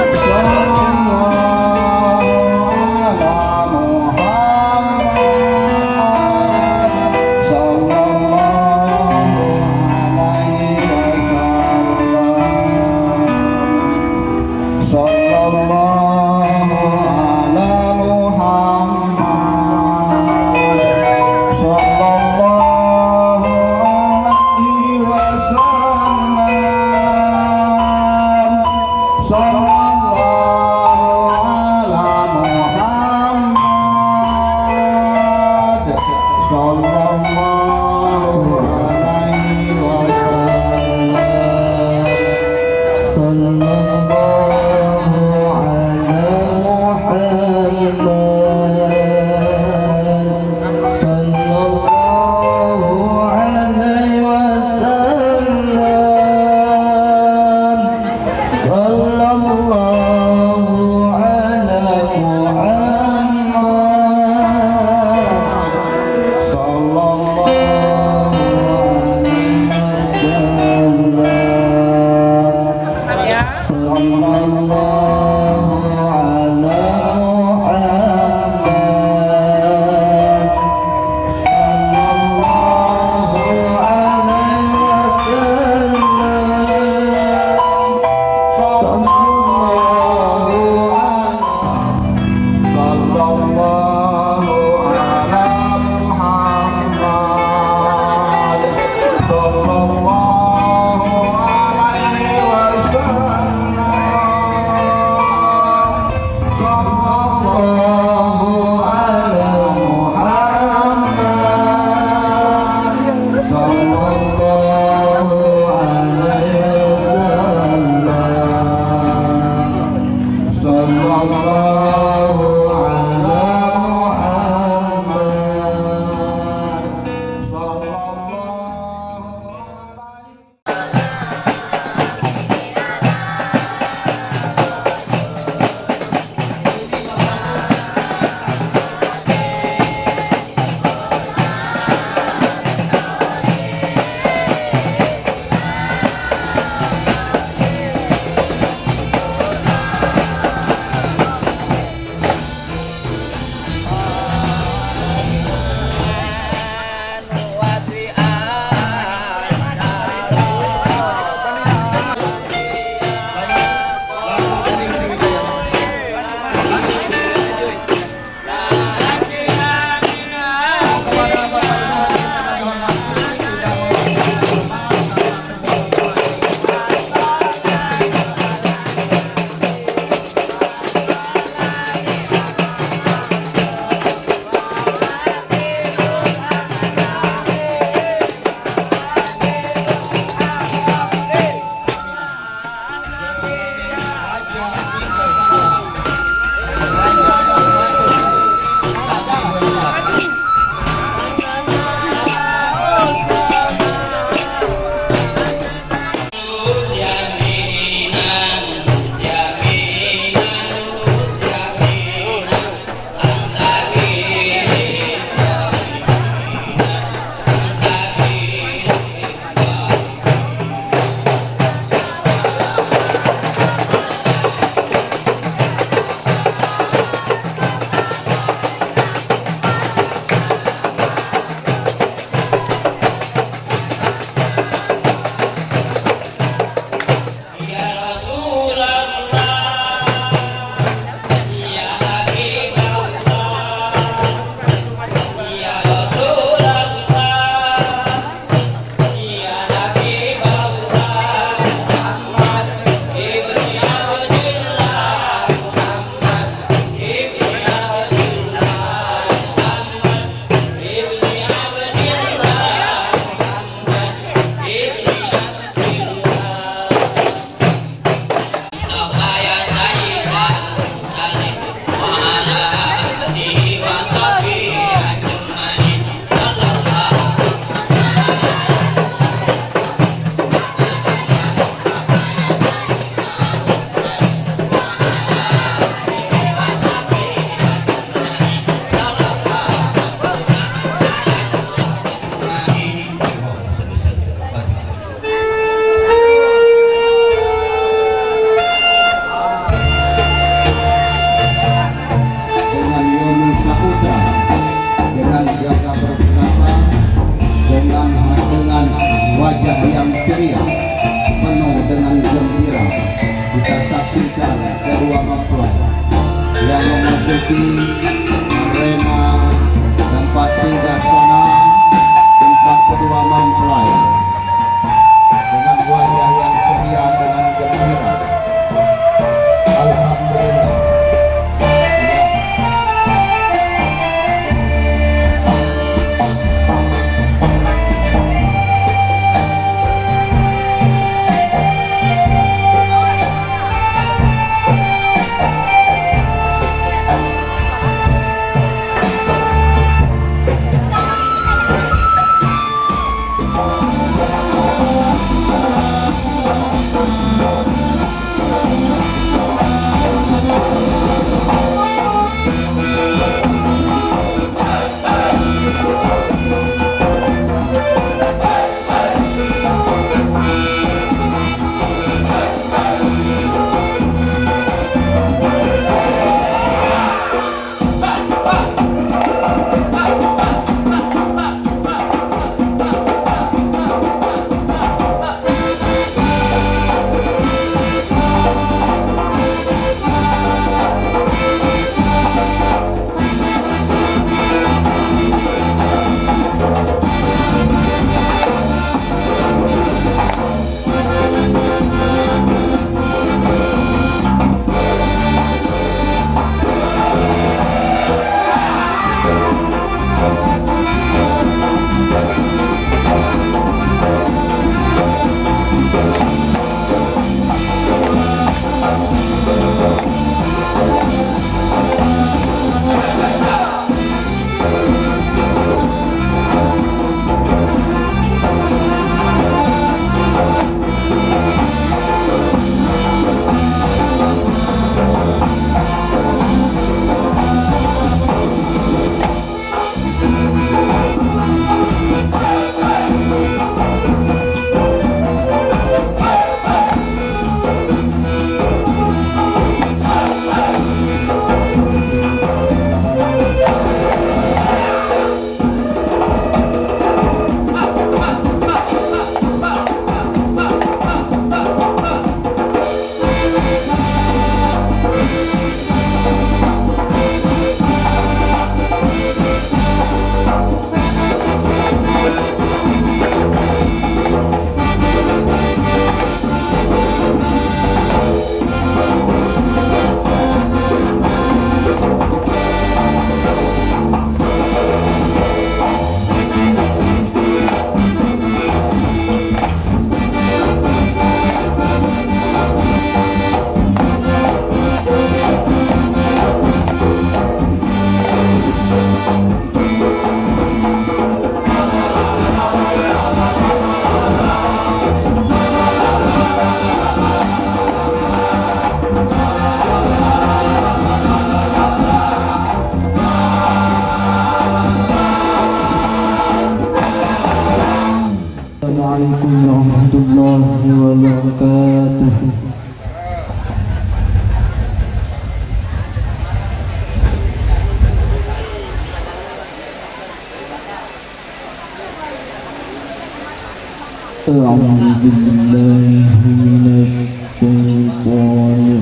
S3: dengan Yoni Saputra, dengan gagah perkasa, dengan wajah yang ceria, penuh dengan gembira, kita saksikan kedua mempelai yang memasuki arena tempat singgasana tempat kedua mempelai dengan wajah yang ceria, dengan gembira. Alhamdulillah.
S10: Assalamualaikum warahmatullahi wabarakatuh. A'udzu billahi minasy syaithanir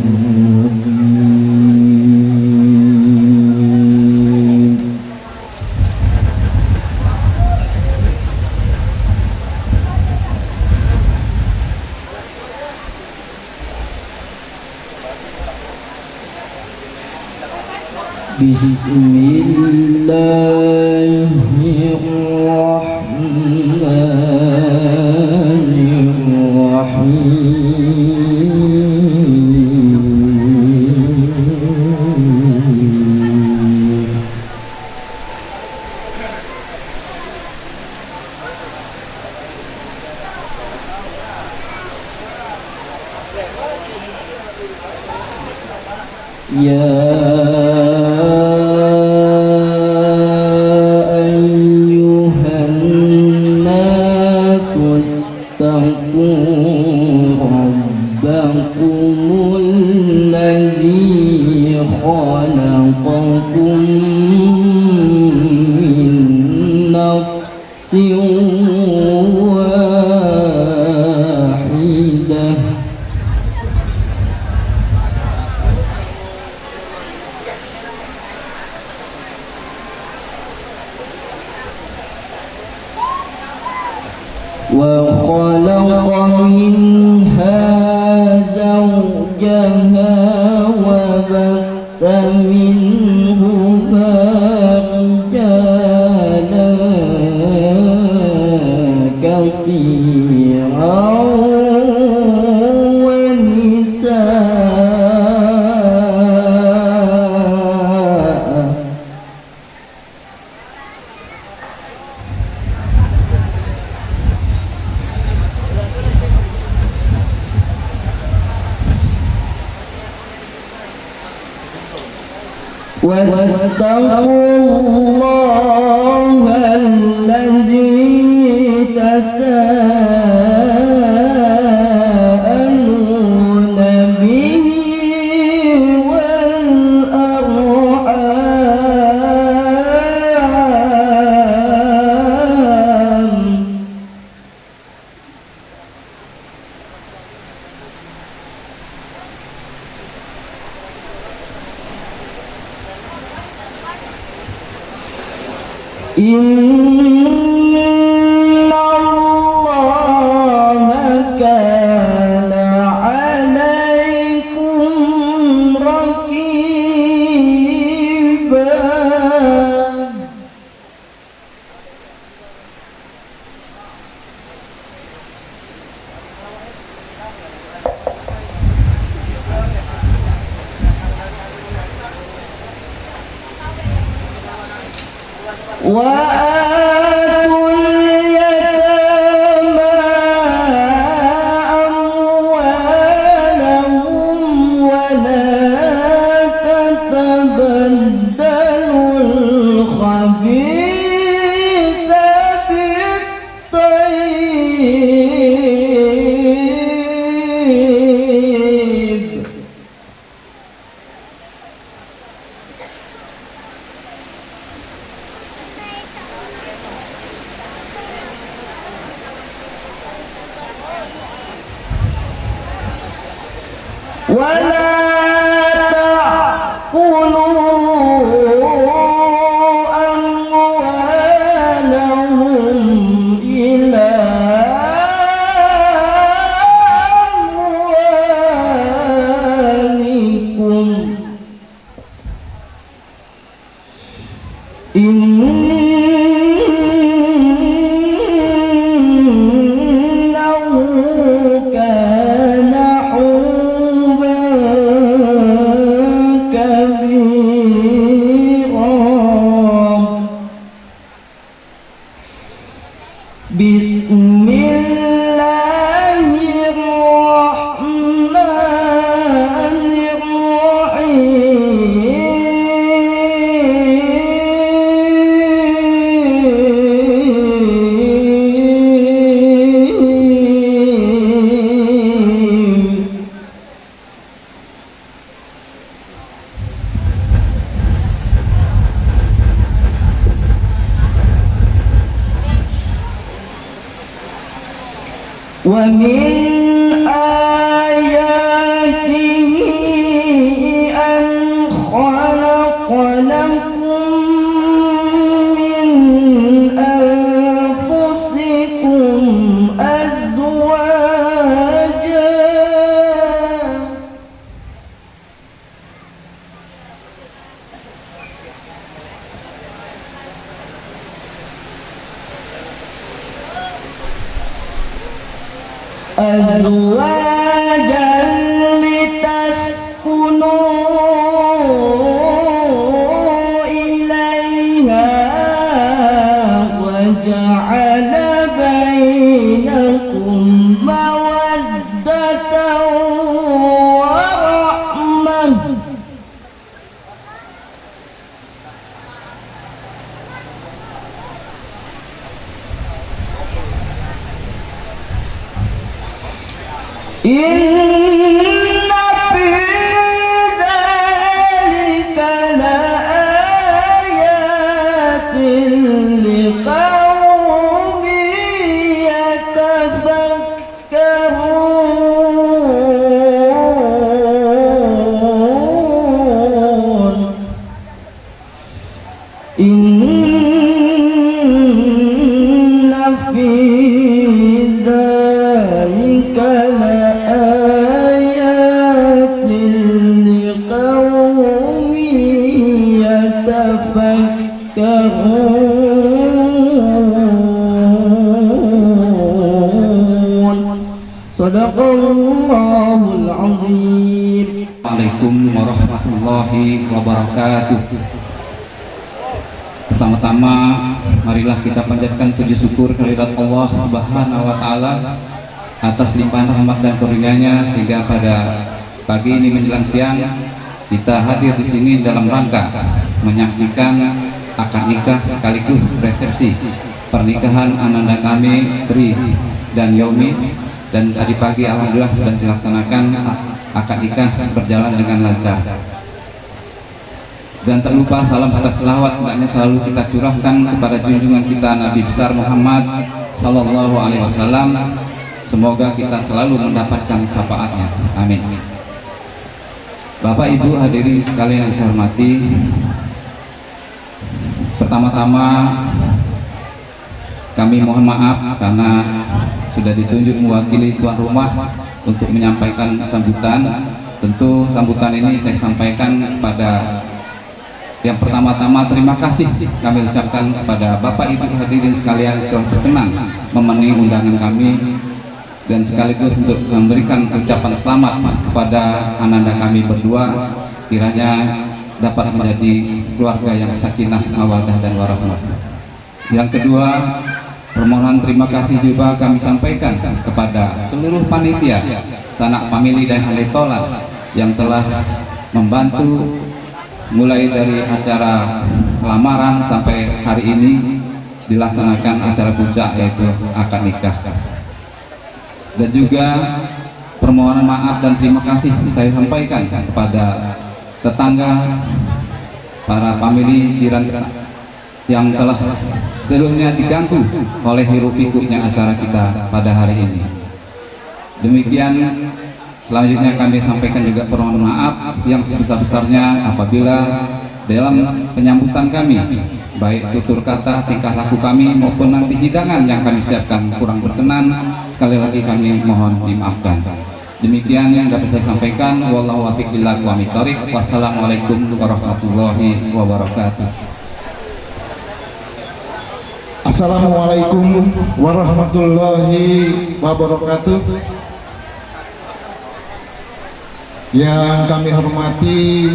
S10: rajim. Bismillahirrahmanirrahim. يا أيها الناس اتقوا ربكم الذي خلقكم من نفس واحدة وخلق منها زوجها وبث منهما رجالا كثيرا ونساء واتقوا الله الذي تساءلون به والأرحام إن الله كان عليكم رقيبا وآتوا اليتامى أموالهم ولا تتبدلوا الخبيث بالطيب ولا تأكلوا أموالهم إلى أموالكم إنه كان حوبا كبيرا بسم الله الرحمن الرحيم ومن آياته أن خلق لكم من أنفسكم أزواجا لتسكنوا إليها وجعل بينكم مودة ورحمة Inna fi dzalika laayatin liqaumin yatafakkarun. Inna fi dzalika laayatin liqaumin yatafakkarun. Shadaqallahul azim.
S2: Assalamualaikum warahmatullahi wabarakatuh. Pertama-tama marilah kita panjatkan puji syukur kehadirat Allah Subhanahu wa taala atas limpahan rahmat dan karunia-Nya sehingga pada pagi ini menjelang siang kita hadir di sini dalam rangka menyaksikan akad nikah sekaligus resepsi pernikahan ananda kami Tri dan Yomi, dan tadi pagi alhamdulillah sudah dilaksanakan akad nikah berjalan dengan lancar. Dan tak lupa salam serta selawat hendaknya selalu kita curahkan kepada junjungan kita Nabi besar Muhammad Sallallahu Alaihi Wasallam. Semoga kita selalu mendapatkan syafaatnya. Amin. Bapak Ibu hadirin sekalian yang saya hormati, pertama-tama kami mohon maaf karena sudah ditunjuk mewakili tuan rumah untuk menyampaikan sambutan. Tentu sambutan ini saya sampaikan kepada yang pertama-tama terima kasih kami ucapkan kepada Bapak Ibu hadirin sekalian telah berkenan memenuhi undangan kami, dan sekaligus untuk memberikan ucapan selamat kepada ananda kami berdua, kiranya dapat menjadi keluarga yang sakinah, mawaddah dan warahmah. Yang kedua, permohonan terima kasih juga kami sampaikan kepada seluruh panitia, sanak famili dan ahli tolak yang telah membantu mulai dari acara lamaran sampai hari ini dilaksanakan acara puncak yaitu akad nikah. Dan juga permohonan maaf dan terima kasih saya sampaikan kepada tetangga, para famili jiran yang telah seluruhnya diganggu oleh hiruk pikuknya acara kita pada hari ini. Demikian, selanjutnya kami sampaikan juga permohonan maaf yang sebesar-besarnya apabila dalam penyambutan kami, baik tutur kata, tingkah laku kami maupun nanti hidangan yang kami siapkan kurang berkenan, sekali lagi kami mohon dimaafkan. Demikian yang dapat saya sampaikan. Wallahu waffiq billah wa mitariq. Wassalamualaikum warahmatullahi wabarakatuh.
S11: Assalamualaikum warahmatullahi wabarakatuh. Yang kami hormati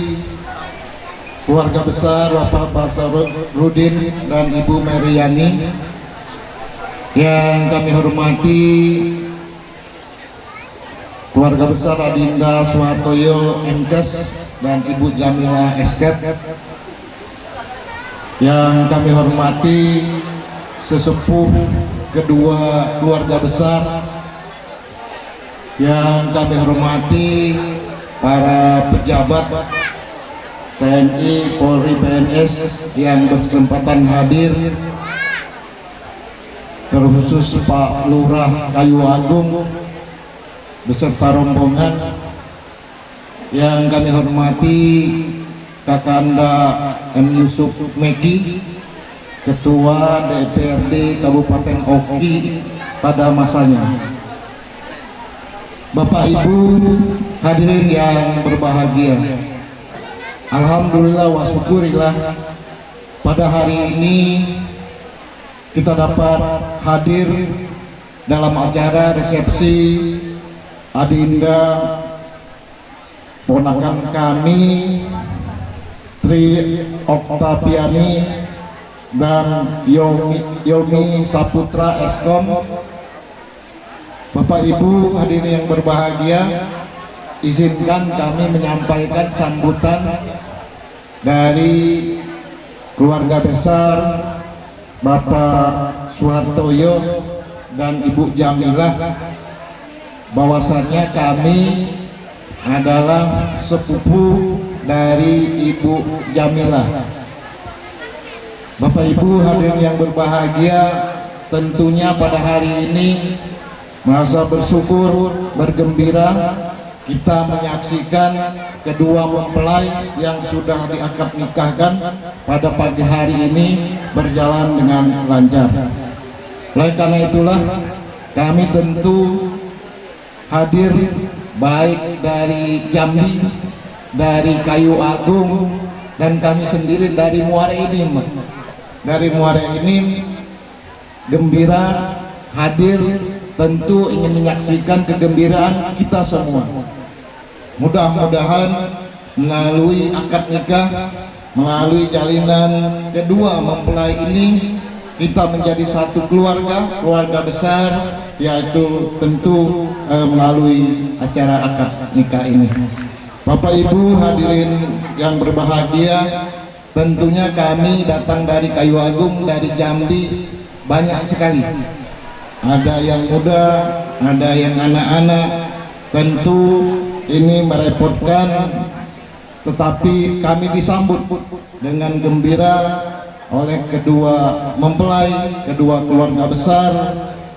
S11: keluarga besar Bapak Basarudin dan Ibu Meriani, yang kami hormati keluarga besar Adinda Suhartoyo MKes dan Ibu Jamila Esket, yang kami hormati sesepuh kedua keluarga besar, yang kami hormati para pejabat TNI, Polri, PNS yang berkesempatan hadir, terkhusus Pak Lurah Kayu Agung beserta rombongan, yang kami hormati Kakanda M. Yusuf Meki, Ketua DPRD Kabupaten Oki pada masanya. Bapak Ibu hadirin yang berbahagia, alhamdulillah wa syukurillah, pada hari ini kita dapat hadir dalam acara resepsi Adinda ponakan kami Tri Oktaviani dan Yomi Saputra Eskom. Bapak Ibu hadirin yang berbahagia, izinkan kami menyampaikan sambutan dari keluarga besar Bapak Suhartoyo dan Ibu Jamilah bahwasannya kami adalah sepupu dari Ibu Jamilah. Bapak Ibu hadirin yang berbahagia, tentunya pada hari ini merasa bersyukur, bergembira kita menyaksikan kedua mempelai yang sudah diakad nikahkan pada pagi hari ini berjalan dengan lancar. Oleh karena itulah kami tentu hadir baik dari Jambi, dari Kayu Agung, dan kami sendiri dari Muara Enim. Dari Muara Enim gembira hadir, tentu ingin menyaksikan kegembiraan kita semua. Mudah-mudahan melalui akad nikah, melalui jalinan kedua mempelai ini, kita menjadi satu keluarga besar, yaitu tentu melalui acara akad nikah ini. Bapak Ibu hadirin yang berbahagia, tentunya kami datang dari Kayu Agung, dari Jambi, banyak sekali. Ada yang muda, ada yang anak-anak. Tentu ini merepotkan, tetapi kami disambut dengan gembira oleh kedua mempelai, kedua keluarga besar.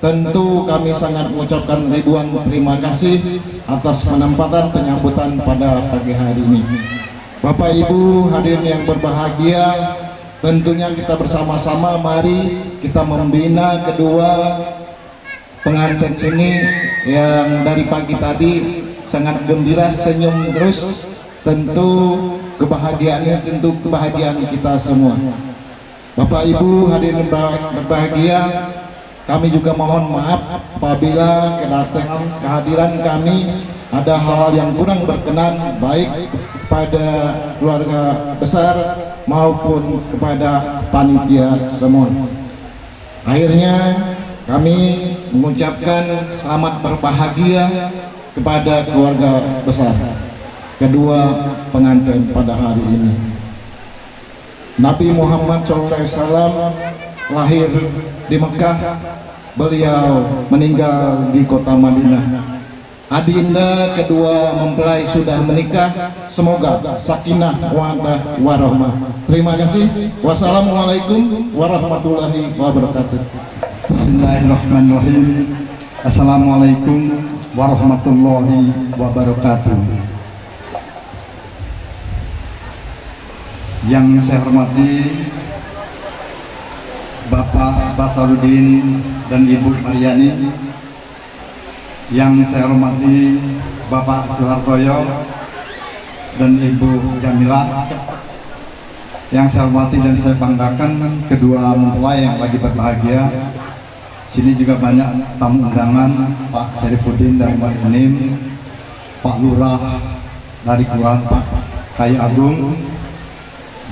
S11: Tentu kami sangat mengucapkan ribuan terima kasih atas penempatan penyambutan pada pagi hari ini. Bapak Ibu hadirin yang berbahagia, tentunya kita bersama-sama mari kita membina kedua pengantin ini yang dari pagi tadi sangat gembira, senyum terus. Tentu kebahagiaannya tentu kebahagiaan kita semua. Bapak Ibu hadirin berbahagia, kami juga mohon maaf apabila kedatangan kehadiran kami ada hal yang kurang berkenan, baik kepada keluarga besar maupun kepada panitia semua. Akhirnya kami mengucapkan selamat berbahagia kepada keluarga besar kedua pengantin pada hari ini. Nabi Muhammad SAW lahir di Mekah, beliau meninggal di kota Madinah. Adinda kedua mempelai sudah menikah, semoga sakinah mawaddah warahmah. Terima kasih. Wassalamualaikum warahmatullahi wabarakatuh.
S3: Bismillahirrahmanirrahim. Assalamualaikum warahmatullahi wabarakatuh. Yang saya hormati Bapak Basaruddin dan Ibu Mariani, yang saya hormati Bapak Suhartoyo dan Ibu Jamila, yang saya hormati dan saya banggakan kedua mempelai yang lagi berbahagia. Sini juga banyak tamu undangan, Pak Syarifuddin dari Marinim, Pak Lurah dari Kelurahan Pak Kayu Agung,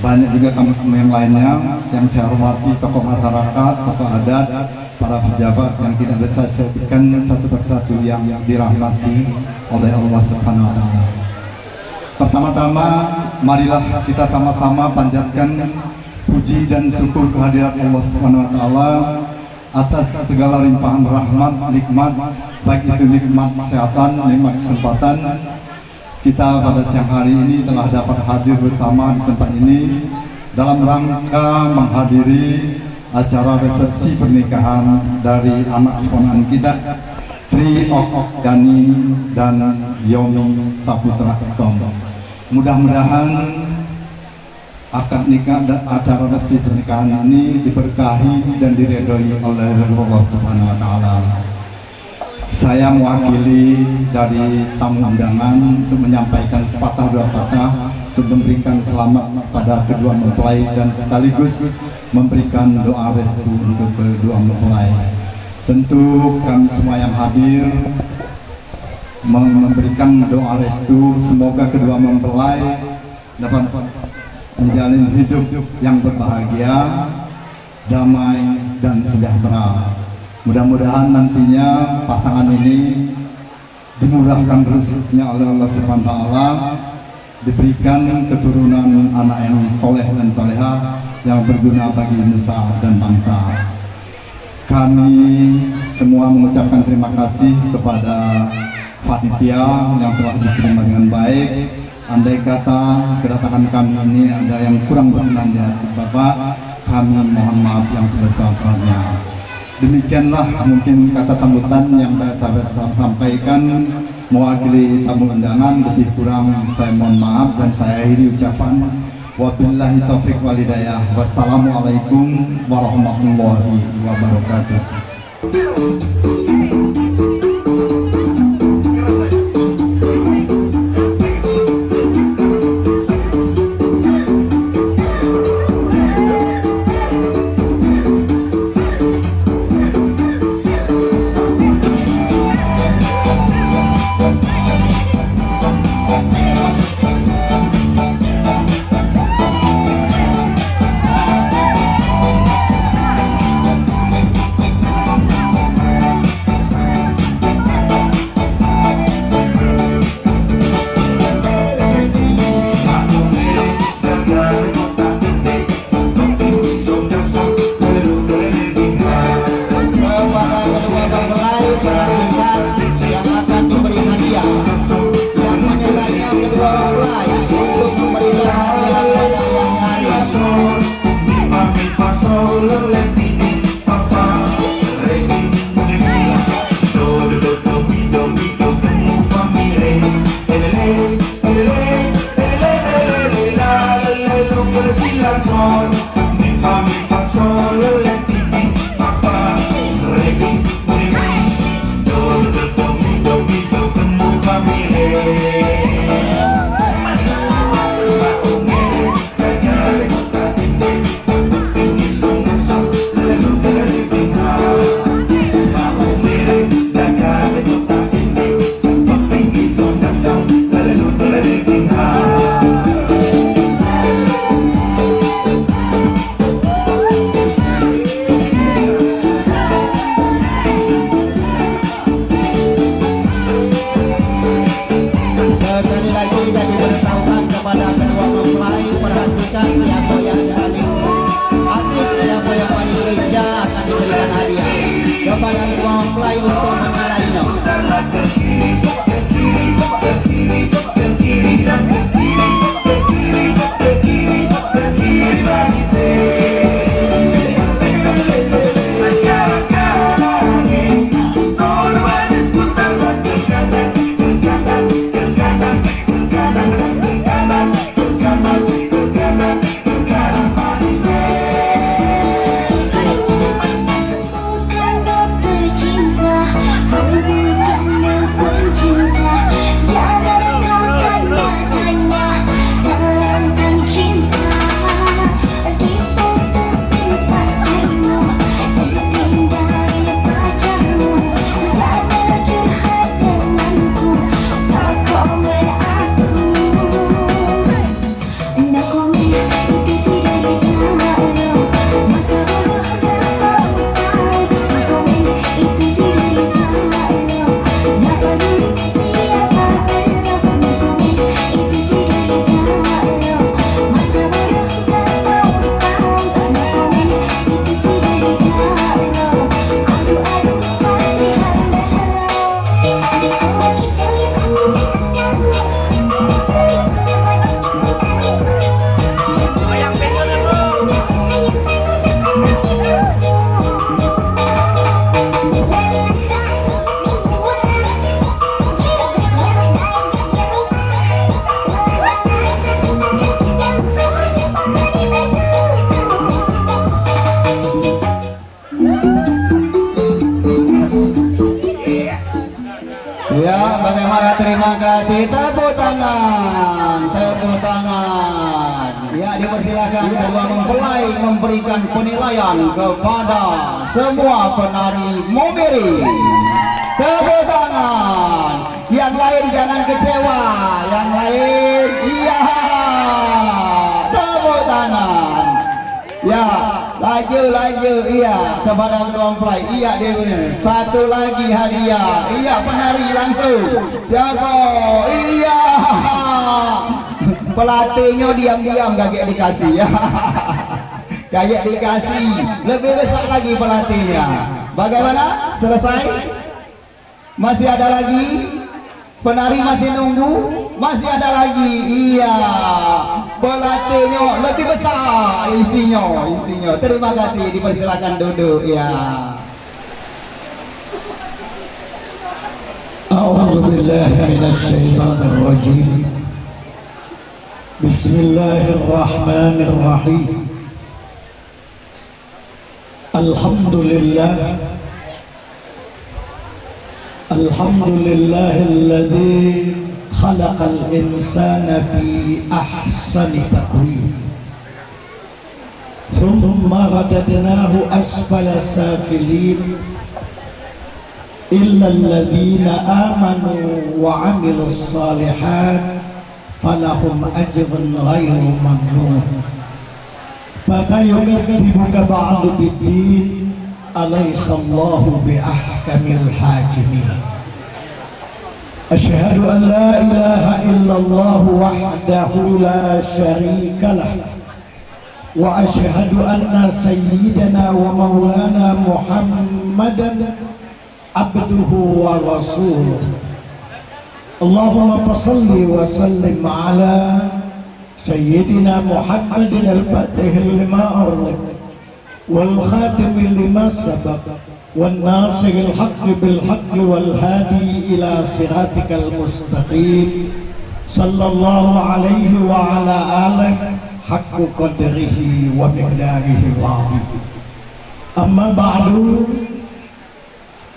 S3: banyak juga tamu-tamu yang lainnya yang saya hormati, tokoh masyarakat, tokoh adat, para pejabat yang tidak bisa saya sebutkan satu persatu yang dirahmati oleh Allah Subhanahu wa Ta'ala. Pertama-tama, marilah kita sama-sama panjatkan puji dan syukur kehadirat Allah Subhanahu wa Ta'ala atas segala limpahan rahmat, nikmat, baik itu nikmat kesehatan, nikmat kesempatan. Kita pada siang hari ini telah dapat hadir bersama di tempat ini dalam rangka menghadiri acara resepsi pernikahan dari anak keponakan kita, Tri Okdani dan Yomi Saputra Skom. Mudah-mudahan akad nikah dan acara resepsi pernikahan ini diberkahi dan diridhoi oleh Allah Subhanahu wa Ta'ala. Saya mewakili dari tamu undangan untuk menyampaikan sepatah dua kata untuk memberikan selamat kepada kedua mempelai dan sekaligus memberikan doa restu untuk kedua mempelai. Tentu kami semua yang hadir memberikan doa restu semoga kedua mempelai dapat menjalin hidup yang berbahagia, damai dan sejahtera. Mudah-mudahan nantinya pasangan ini dimurahkan rezekinya oleh Allah Subhanahu wa Ta'ala, diberikan keturunan anak yang soleh dan soleha yang berguna bagi nusa dan bangsa. kami semua mengucapkan terima kasih kepada panitia yang telah diterima dengan baik. Andai kata kedatangan kami ini ada yang kurang berkenan di hati Bapak, kami mohon maaf yang sebesar-besarnya. Demikianlah mungkin kata sambutan yang saya sampaikan mewakili tamu undangan. Lebih kurang saya mohon maaf dan saya akhiri ucapan wabillahi taufiq walhidayah. Wassalamualaikum warahmatullahi wabarakatuh.
S6: Bagaimana, terima kasih, tepuk tangan, tepuk tangan. Ya, dipersilakan kedua mempelai memberikan penilaian kepada semua penari Momiri. Tepuk tangan. Yang lain jangan kecewa, yang lain iya. Tepuk tangan. Ya, laju iya kepada kedua mempelai. Iya, dia satu lagi hadiah. Iya, penari langsung. Siapa? Iya. Pelatihnya diam-diam kaget dikasih ya. Kaget dikasih. Lebih besar lagi pelatihnya.
S3: Bagaimana? Selesai? Masih ada lagi? Penari masih nunggu? Masih ada lagi? Iya. Belatihnya lebih besar isinya. Terima kasih, dipersilakan duduk ya.
S10: A'udzu billahi minasyaitonir rajim. Bismillahirrahmanirrahim. Alhamdulillahilladzi khalaqal insana fi ahsani taqwim. Thumma radadnahu asfala safilin. Illa alladhina amanu wa 'amilus shalihat falahum ajrun ghairu mamnun. Fama yukadzibuka ba'du biddin alaysa Allahu bi ahkamil hakimin. Asyhadu an la ilaha illallah wahdahu la syarika lah wa asyhadu anna sayyidana wa maulana Muhammadan abduhu wa rasuluh. Allahumma salli wa sallim ala sayyidina Muhammadin al-fatih lima arlik wal khatim lima sabaq wan nasiril haqqi bil haqqi wal hadi ila siratikal mustaqim sallallahu alaihi wa ala alihi haqqu qadrihi wa miqdarihi al-azim. Amma ba'du.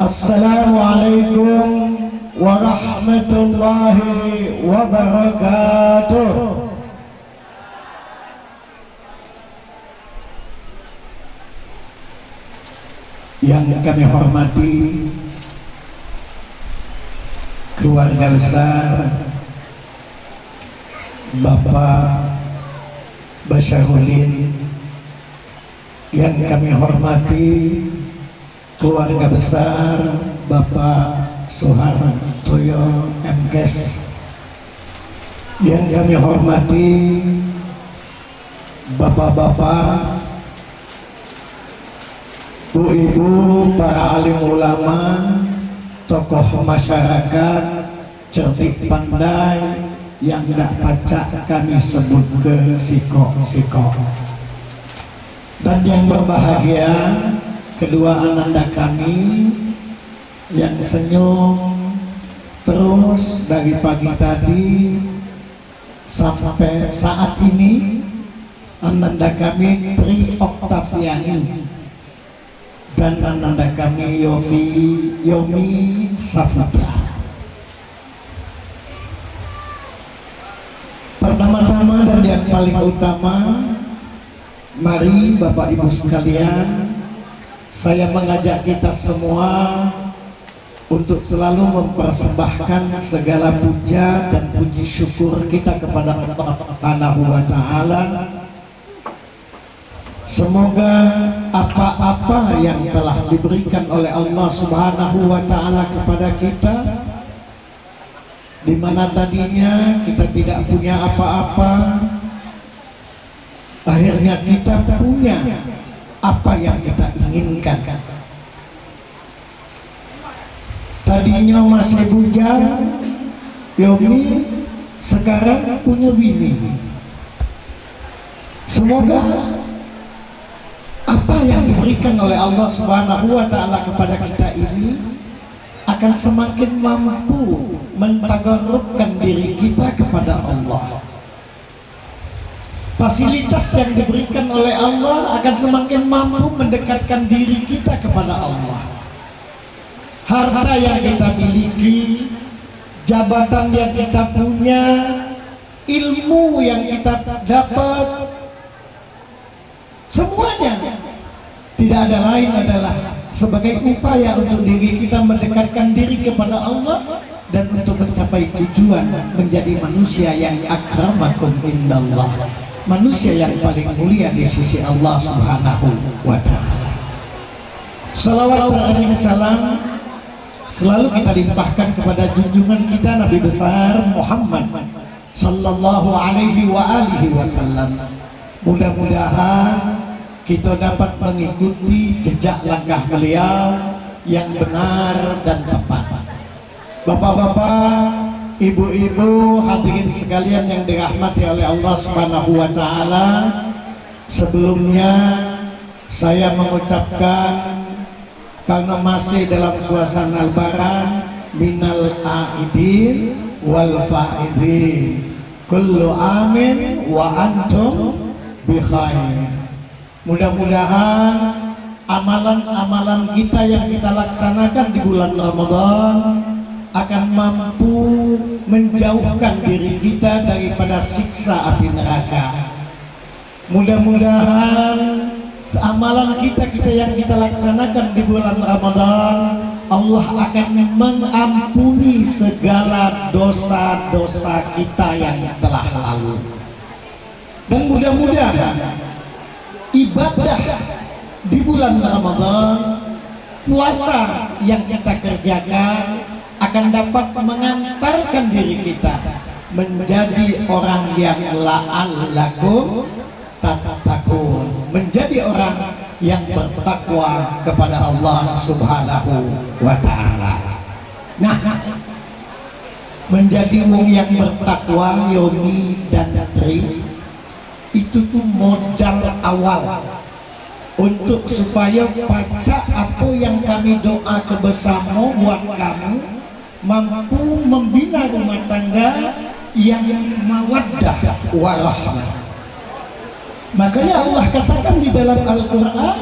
S10: Assalamualaikum warahmatullahi wabarakatuh. Yang kami hormati keluarga besar Bapak Basyarudin, yang kami hormati keluarga besar Bapak Soehartoyo MKes, yang kami hormati bapak-bapak, bu-ibu, para alim ulama, tokoh masyarakat, cerdik pandai, yang gak pacak kami sebut ke siko-siko. Dan yang berbahagia kedua ananda kami yang senyum terus dari pagi tadi sampai saat ini, ananda kami Tri Oktaviani dan ananda kami Yomi Safitra. Pertama-tama dan yang paling utama, mari Bapak Ibu sekalian, saya mengajak kita semua untuk selalu mempersembahkan segala puja dan puji syukur kita kepada Allah Subhanahu wa Ta'ala. Semoga apa-apa yang telah diberikan oleh Allah Subhanahu wa Ta'ala kepada kita, di mana tadinya kita tidak punya apa-apa, akhirnya kita punya apa yang kita inginkan. Tadinya masih bujang, Yomi sekarang punya bini. Semoga apa yang diberikan oleh Allah Subhanahu wa Ta'ala kepada kita ini akan semakin mampu mentagarrubkan diri kita kepada Allah. Fasilitas yang diberikan oleh Allah akan semakin mampu mendekatkan diri kita kepada Allah. Harta yang kita miliki, jabatan yang kita punya, ilmu yang kita dapat, semuanya tidak ada lain adalah sebagai upaya untuk diri kita mendekatkan diri kepada Allah dan untuk mencapai tujuan menjadi manusia yang akramakum indallah, manusia yang paling mulia di sisi Allah Subhanahu wa Ta'ala. Salawat dan salam selalu kita limpahkan kepada junjungan kita Nabi besar Muhammad sallallahu alaihi wa alihi wasallam. Mudah-mudahan kita dapat mengikuti jejak langkah beliau yang benar dan tepat. Bapak-bapak, ibu-ibu, hadirin sekalian yang dirahmati oleh Allah Subhanahu wa taala, sebelumnya saya mengucapkan karena masih dalam suasana lebaran, minal aidin wal faizin, kullu amin wa antum bi khair. Mudah-mudahan amalan-amalan kita yang kita laksanakan di bulan Ramadan akan mampu menjauhkan diri kita daripada siksa api neraka. Mudah-mudahan amalan kita yang kita laksanakan di bulan Ramadan, Allah akan mengampuni segala dosa-dosa kita yang telah lalu. Dan mudah-mudahan ibadah di bulan Ramadan, puasa yang kita kerjakan akan dapat mengantarkan diri kita menjadi orang yang la'allakum tattaqun, menjadi orang yang bertakwa kepada Allah Subhanahu wa taala. Nah, menjadi wong yang bertakwa, Yoni dan Tri, itu tuh modal awal untuk supaya paca apa yang kami doa bersama buat kamu mampu membina rumah tangga yang mawaddah warahmah. Makanya Allah katakan di dalam Al-Quran,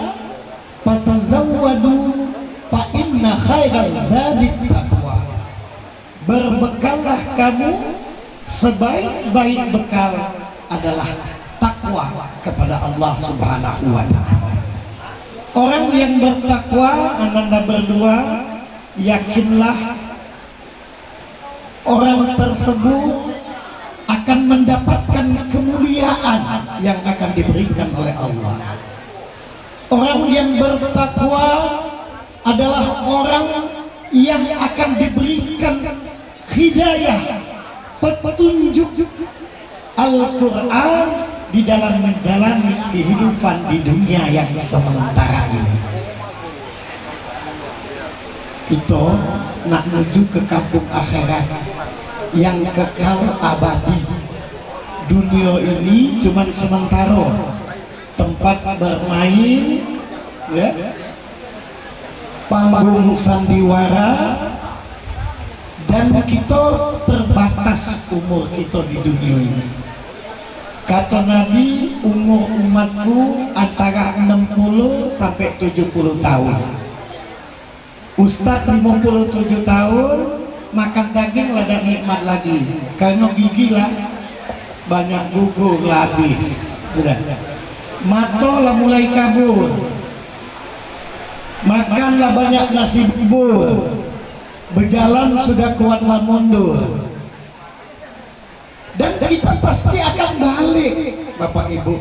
S10: fatazawwadu fa inna khairaz zadit taqwa. Berbekallah kamu, sebaik-baik bekal adalah takwa kepada Allah Subhanahu wa taala. Orang yang bertakwa, ananda berdua, yakinlah orang tersebut akan mendapatkan kemuliaan yang akan diberikan oleh Allah. Orang yang bertakwa adalah orang yang akan diberikan hidayah, petunjuk Al-Quran di dalam menjalani kehidupan di dunia yang sementara ini. Kita nak menuju ke kampung akhirat yang kekal abadi. Dunia ini cuma sementara, tempat bermain, ya, panggung sandiwara, dan kita terbatas umur kita di dunia ini. Kata Nabi, umur umatku antara 60 sampai 70 tahun. Ustadz 57 tahun, makan daging lada nikmat lagi, karena gigi lah banyak gugur habis. Sudah, mata lah mulai kabur, makanlah banyak nasi bubur, berjalan sudah kuatlah mundur. Dan kita pasti akan balik, Bapak Ibu,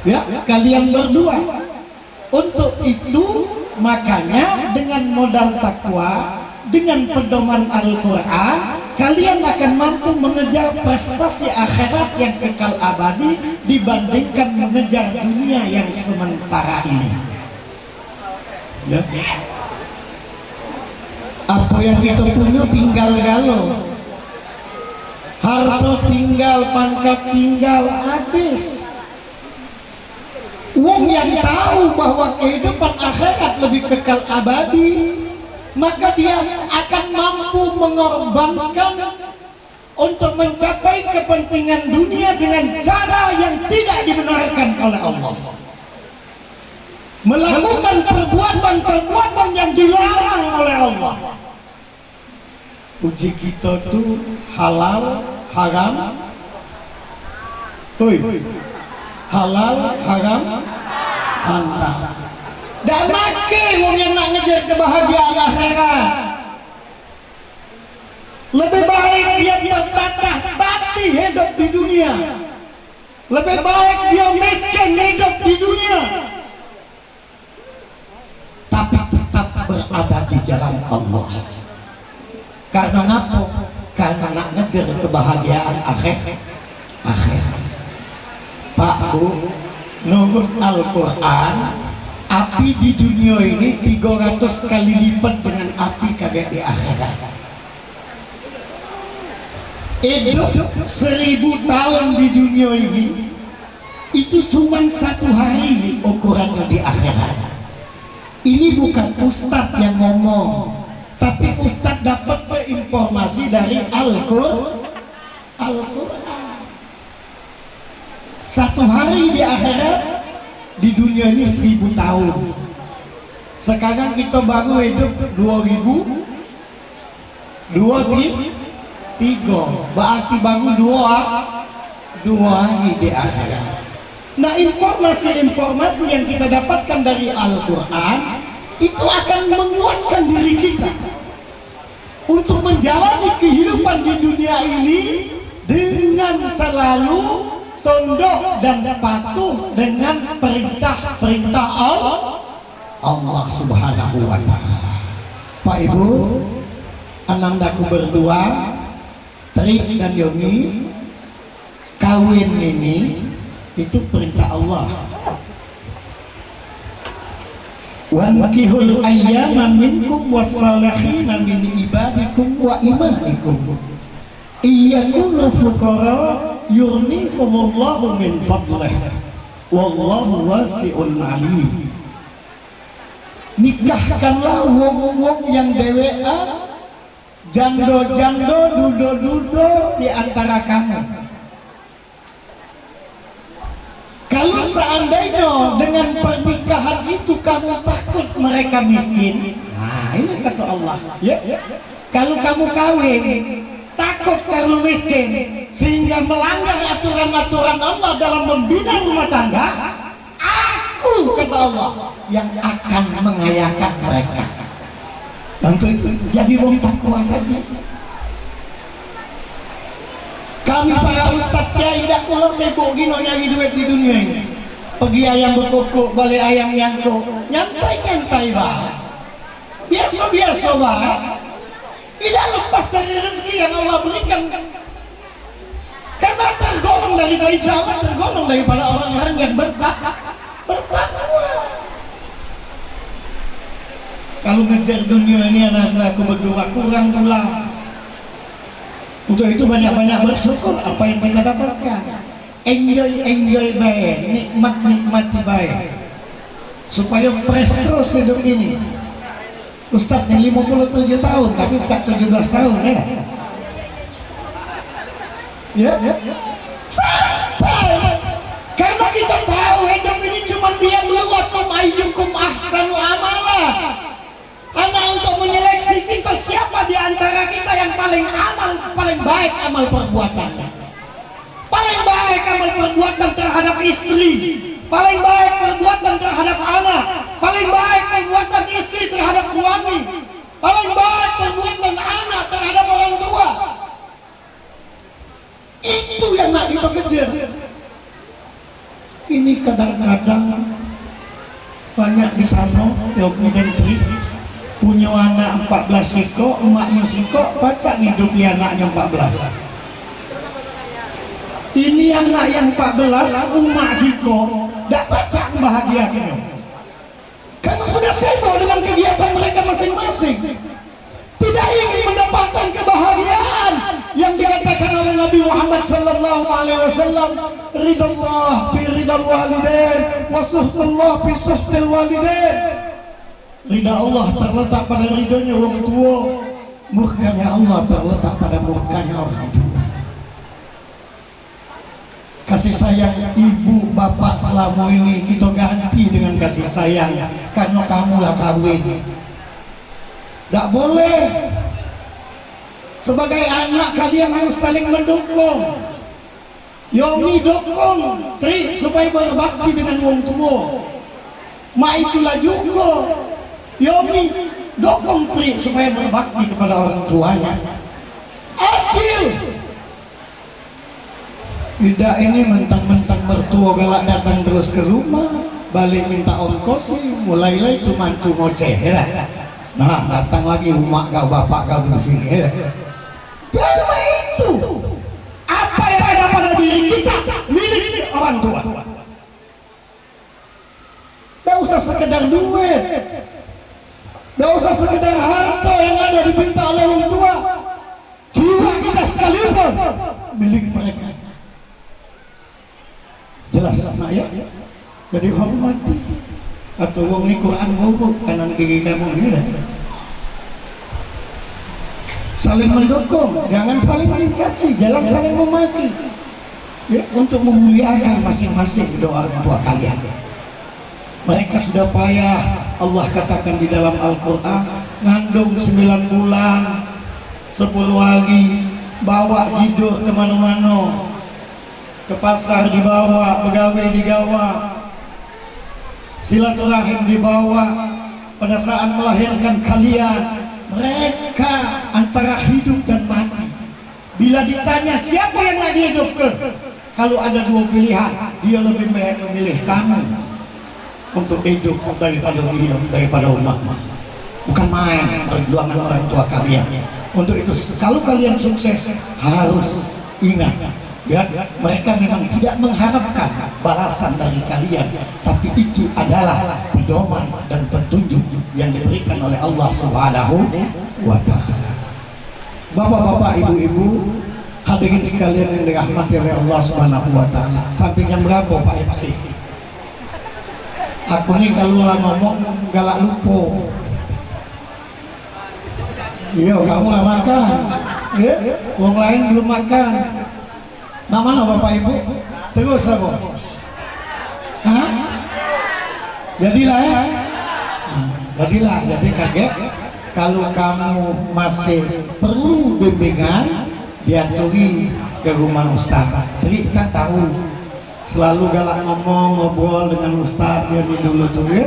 S10: ya, kalian berdua. Untuk itu makanya dengan modal takwa, dengan pedoman Al-Quran, kalian akan mampu mengejar prestasi akhirat yang kekal abadi dibandingkan mengejar dunia yang sementara ini, ya. Apa yang kita punya tinggal galau, harta tinggal, pangkat tinggal, habis. Wong yang tahu bahwa kehidupan akhirat lebih kekal abadi, maka dia akan mampu mengorbankan untuk mencapai kepentingan dunia dengan cara yang tidak dibenarkan oleh Allah, melakukan perbuatan-perbuatan yang dilarang oleh Allah. Uji kita tuh halal haram, halal haram haram. Dan make wong yang nak ngejar kebahagiaan akhirat, lebih baik dia tertatah tati hidup di dunia, lebih baik dia miskin hidup di dunia, tapi tetap berada di jalan Allah. Karena apa? Karena nak ngejar kebahagiaan akhirat. Pak Bu, nurut Al-Quran api di dunia ini 300 kali lipat dengan api kagak di akhirat. Hidup 1000 tahun di dunia ini itu cuma 1 hari ukurannya di akhirat. Ini bukan ustadz yang ngomong, tapi ustadz dapat informasi dari Al-Quran. 1 hari di akhirat, di dunia ini 1000 tahun. Sekarang kita baru hidup 2023, berarti baru 2 hari di akhirat. Nah, informasi-informasi yang kita dapatkan dari Al-Quran itu akan menguatkan diri kita untuk menjalani kehidupan di dunia ini dengan selalu tunduk dan patuh dengan perintah-perintah Allah Subhanahu wa Ta'ala. Pak Ibu, anandaku berdua, Tri dan Yomi, kawin ini itu perintah Allah. Wankihul ayyama minkum wassalihina min ibadikum wa imaikum iyakunu fuqara yughnihumullahu min fadlih wallahu wasi'un alim. Nikahkanlah wong-wong yang dewean, jando-jando, dudo-dudo di antara kamu. Kalau seandainya dengan pernikahan itu kamu takut mereka miskin, nah ini kata Allah, ya, kalau kamu kawin takut kalau miskin sehingga melanggar aturan-aturan Allah dalam membina rumah tangga, aku kata Allah yang akan mengayakan mereka. Tentu itu jadi wong takwa tadi. Kami para ustadz kiai dak pulang sibuk gino nyari duit di dunia ini. Pergi ayam berkokok, balik ayam nyangkuk, nyantai-nyantai bah. Biasa-biasa bah. Tidak lepas dari rezeki yang Allah berikan. Karena tergolong daripada, insya Allah tergolong daripada orang-orang yang bertakwa. Kalau ngejar dunia ini anak-anakku berdua kurang pula. Untuk itu banyak-banyak bersyukur apa yang kita dapatkan. Enjoy baik, nikmati baik, supaya presto hidup ini. Ustadznya 57 tahun tapi tak 17 tahun ya? Santai. Karena kita tahu hidup ini cuma dia meluakum ayyukum ahsanu amala. Karena untuk menyeleksi kita siapa di antara kita yang paling baik amal perbuatannya. Paling baik amal perbuatan terhadap istri, paling baik perbuatan terhadap anak, paling baik perbuatan istri terhadap suami, paling baik perbuatan anak terhadap orang tua. Itu yang nak kita kejar. Ini kadang-kadang banyak di sana Yogi dan Tri punya anak 14 siko, emaknya siko, pacak hidup di anaknya 14. Ini anak yang 14, emak siko, tak pacak bahagiakannya. Karena sudah sibuk dengan kegiatan mereka masing-masing. Tidak ingin mendapatkan kebahagiaan yang dikatakan oleh Nabi Muhammad sallallahu alaihi wasallam, ridallah bi ridal walidain wa suhtullah bi suhtil walidain. Ridha Allah terletak pada ridhonya orang tua, murkanya Allah terletak pada murkanya orang tua. Kasih sayang ibu bapak selama ini kita ganti dengan kasih sayang karena kamulah kawin. Tak boleh. Sebagai anak kalian harus saling mendukung. Yomi dukung Tri supaya berbakti dengan orang tua. Ma itulah juga Yomi dukung Tri supaya berbakti kepada orang tuanya. Adil. Tidak ini mentang-mentang mertua galak datang terus ke rumah, balik minta ongkos, mulailah itu mantu ngoceh lah. Nah datang lagi rumah kau bapak kau di sini. Cuma itu apa yang ada pada diri kita milik orang tua. Tak usah sekedar duit, gak usah sekedar harta yang ada dipinta oleh orang tua. Jiwa kita sekalipun milik mereka. Jelas nak ya? Jadi hormati. Atau wong ni Quran buku kanan kiri kamu ni dah. Saling mendukung, jangan saling mencaci, jangan saling memaki. Ya, untuk memuliakan masing-masing doa orang tua kalian. Mereka sudah payah, Allah katakan di dalam Al-Quran, ngandung 9 bulan, 10 hari, bawa tidur kemana-mana, ke pasar dibawa, begawe digawa, silaturahim dibawa. Pada saat melahirkan kalian, mereka antara hidup dan mati. Bila ditanya siapa yang nak dihidupkan, kalau ada 2 pilihan, dia lebih memilih kamu untuk hidup daripada dia, daripada umat. Bukan main perjuangan orang tua kalian. Untuk itu, kalau kalian sukses, harus ingat, ya, mereka memang tidak mengharapkan balasan dari kalian, tapi itu adalah pedoman dan petunjuk yang diberikan oleh Allah Subhanahu wa Ta'ala. Bapak-bapak, ibu-ibu, hadirin sekalian yang dirahmati oleh Allah Subhanahu wa Ta'ala. Sampai jam berapa Pak MC? Aku nih kalau lah ngomong galak lupa. Iya, kamu lah makan. Ya, orang lain belum makan. Nah, mana Bapak Ibu? Terus lah, Bu. Hah? Jadilah ya. Jadilah, jadi kaget. Kalau kamu masih perlu bimbingan, diaturi ke rumah Ustaz. Jadi kan tahu, selalu galak ngomong, ngobrol dengan Ustaz dia dulu tuh ya.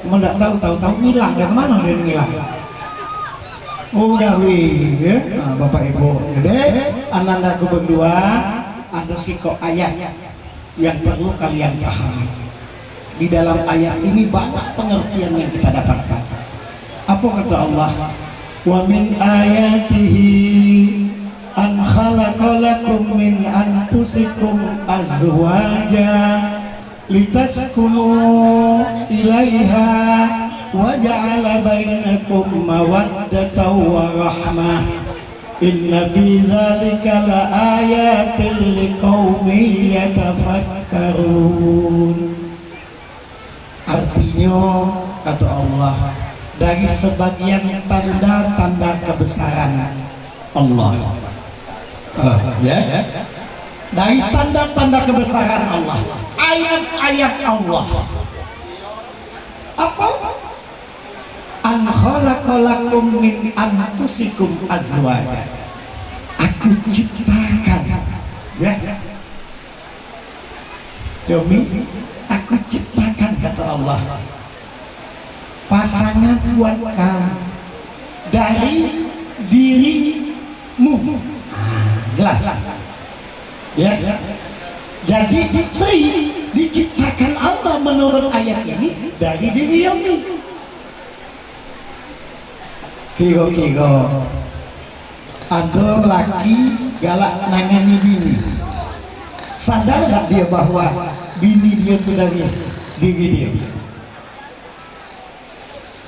S10: Cuma tidak tahu hilang, dari mana dia hilang? Oh gawe, ya, nah, Bapak Ibu. Jadi, anandaku berdua ada sikok ayat yang perlu kalian pahami. Di dalam ayat ini banyak pengertian yang kita dapatkan. Apa kata Allah? Wa min ayatihi an khalaqalakum min anfusikum azwaja litaskunu ilaiha wa ja'ala bainakum mawaddatan wa rahmah. Inna fi zalika la ayatin liqaumin yatafakkarun. Artinya, kata Allah, dari sebagian tanda-tanda kebesaran Allah, dari tanda-tanda kebesaran Allah, ayat-ayat Allah. Apa? An khalaqalakum min anfusikum azwaja. Aku ciptakan, ya, demi aku ciptakan, kata Allah, pasangan buat kamu dari dirimu. Jelas, ya. Jadi istri diciptakan Allah menurut ayat ini dari diri Yomi. Kira-kira ada laki galak nangani bini, sadar gak dia bahwa bini dia itu dari diri dia?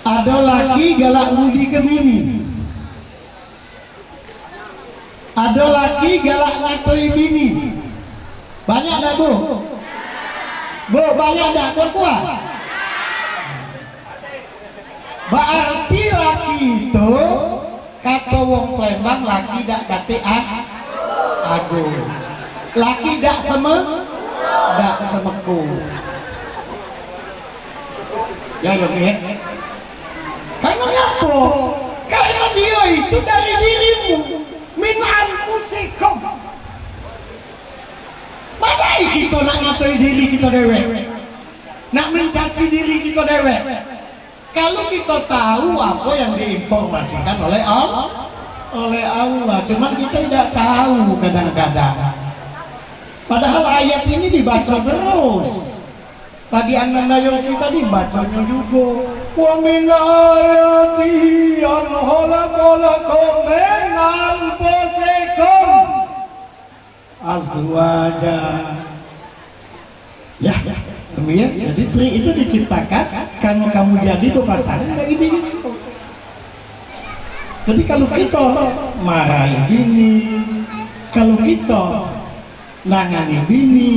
S10: Ada laki galak ngudi ke bini, ada laki galak ngatoi bini. Banyak tak Bu? Bu, banyak tak kuat? Berarti laki itu, kata wong Palembang, laki dak kate agung. Laki dak semeku. Ya ya. Karena ngapa? Karena dia itu dari dirimu, min anfusikum. Padahal kita nak ngatai diri kita dewek, nak mencaci diri kita dewek. Kalau kita tahu apa yang diinformasikan oleh Allah, cuman kita tidak tahu kadang-kadang. Padahal ayat ini dibaca terus. Tadi Ananda Yofi tadi bacanya juga. Wa min ayatihi an khalaqalakum min anfusikum azwaja. Ya, Ya, jadi tri itu diciptakan karena kamu jadi berpasangan dari diri itu. Jadi kalau kita marahi bini, kalau kita nangani bini,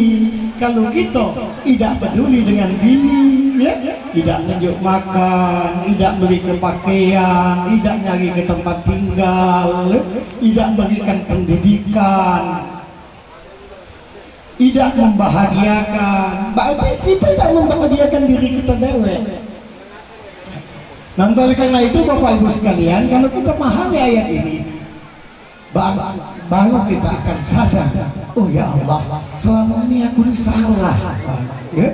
S10: kalau kita tidak peduli dengan bini, ya, tidak menunjuk makan, tidak beli ke pakaian, tidak nyari ke tempat tinggal, tidak berikan pendidikan, tidak membahagiakan, berarti kita tidak membahagiakan diri kita dewe. Nah, oleh karena itu Bapak Ibu sekalian, kalau kita memahami ayat ini, baru kita akan sadar, oh ya Allah, selama ini aku salah. Ya?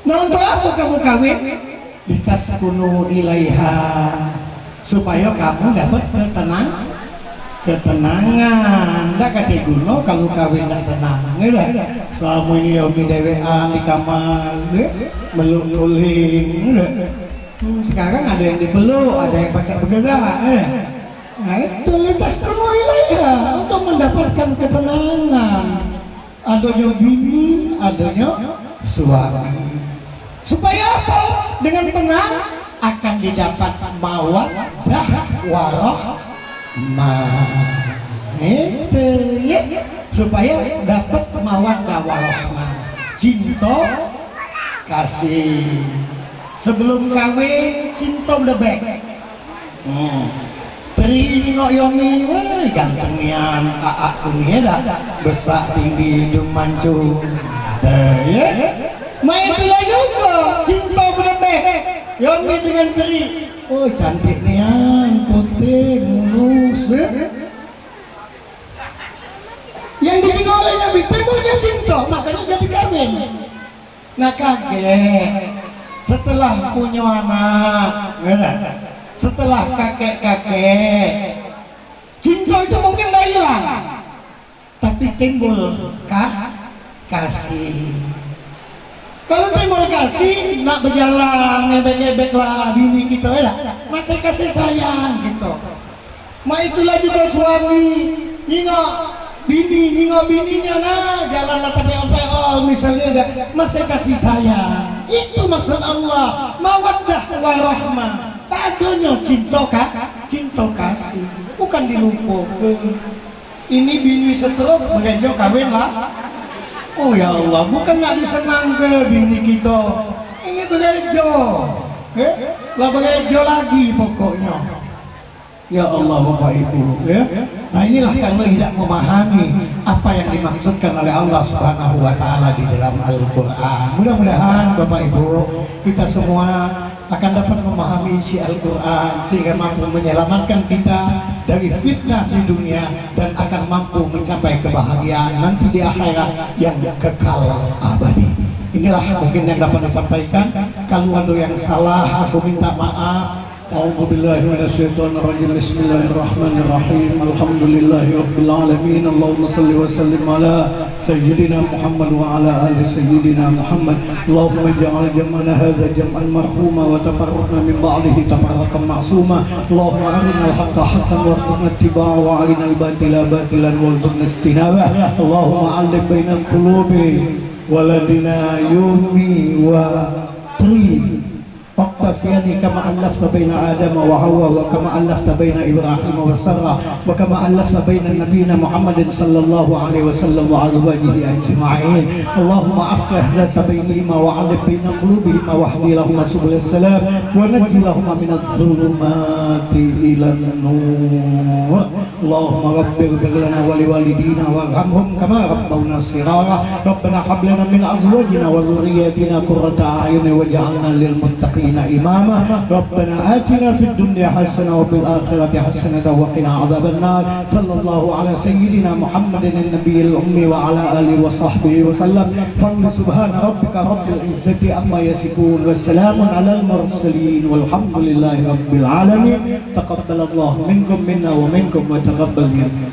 S10: Nah, untuk apa kamu kawin? Litaskunu ilaiha, supaya kamu dapat ketenangan. Ndak kata Guno kalau kawin ndak tenang, ya. Selama ini yomi dewean di kamar, ya? Meluk kuling, ya? Sekarang ada yang dipeluk, ada yang pacar bergerak, Nah itu litaskunu ilaiha, untuk mendapatkan ketenangan. Adanya bini, adanya suami. Supaya apa? Dengan tenang akan didapat mawaddah warahmah. Itu ya, supaya dapat mawaddah warahmah, cinta kasih. Sebelum kawin cinta lebek. Tri ini ngok yomi, wah ganteng nian, aku nih dah besar tinggi hidung mancung. Ya. Main itulah juga cinta lebek. Yomi dengan Tri, oh cantik nian, putih, mulus, ya. Yang ditinggal oleh Nabi timbulnya cinta, makanya jadi kawin. Nah kaget. Setelah punya anak, setelah kakek-kakek, cinta itu mungkin hilang, tapi timbul kasih. Kalau timbul kasih, nak berjalan ngebek-ngebek lah bini kita, masih kasih sayang gitu. Itulah juga suami, ningok bininya, nah jalanlah peol-peol misalnya ada, masih kasih sayang. Itu maksud Allah, mawaddah warahmah. Padanya cinta kasih, bukan dilupakan. Ini bini stroke, berejo kawin lah. Oh ya Allah, bukan nak disenang ke bini kita. Ini berejo, lah berejo lagi pokoknya. Ya Allah Bapak Ibu, ya. Nah inilah karena tidak memahami apa yang dimaksudkan oleh Allah Subhanahu wa Ta'ala di dalam Al-Quran. Mudah-mudahan Bapak Ibu, kita semua akan dapat memahami isi Al-Quran sehingga mampu menyelamatkan kita dari fitnah di dunia dan akan mampu mencapai kebahagiaan nanti di akhirat yang kekal abadi. Inilah mungkin yang dapat disampaikan. Kalau ada yang salah, aku minta maaf. أعوذ بالله من الشيطان الرجيم بسم الله الرحمن الرحيم الحمد لله رب العالمين اللهم صل وسلم على سيدنا محمد وعلى آل سيدنا محمد اللهم اجعل جمعنا هذا جمعا مرحوما وتفرقنا من بعده تفرقا معصوما اللهم أرنا الحق حقا وارزقنا اتباعه وأرنا الباطل باطلا وارزقنا اجتنابه اللهم علم بين القلوب ولدنا يومي وطري واقتفيني كما ألفت بين آدم وحواء وكما ألفت بين إبراهيم وسارة وكما ألفت بين نبينا محمد صلى الله عليه وسلم وأزواجه أجمعين اللهم أصلح ذات بينهما وعلق بين قلوبهما واهدي لهما سبل السلام ونجي لهما من الظلمات إلى النور اللهم رب اغفر لنا ولوالدينا وارحمهم كما ربونا صغارا ربنا هب لنا من أزواجنا وذرياتنا قرة أعين واجعلنا للمتقين إماما ربنا آتنا في الدنيا حسنة وفي الآخرة حسنة وقنا عذاب النار صلى الله على سيدنا محمد النبي الأمي وعلى آله وصحبه وسلم سبحان ربك رب العزة عما يصفون والسلام على المرسلين والحمد لله رب العالمين تقبل الله منكم منا ومنكم وتقبل منا.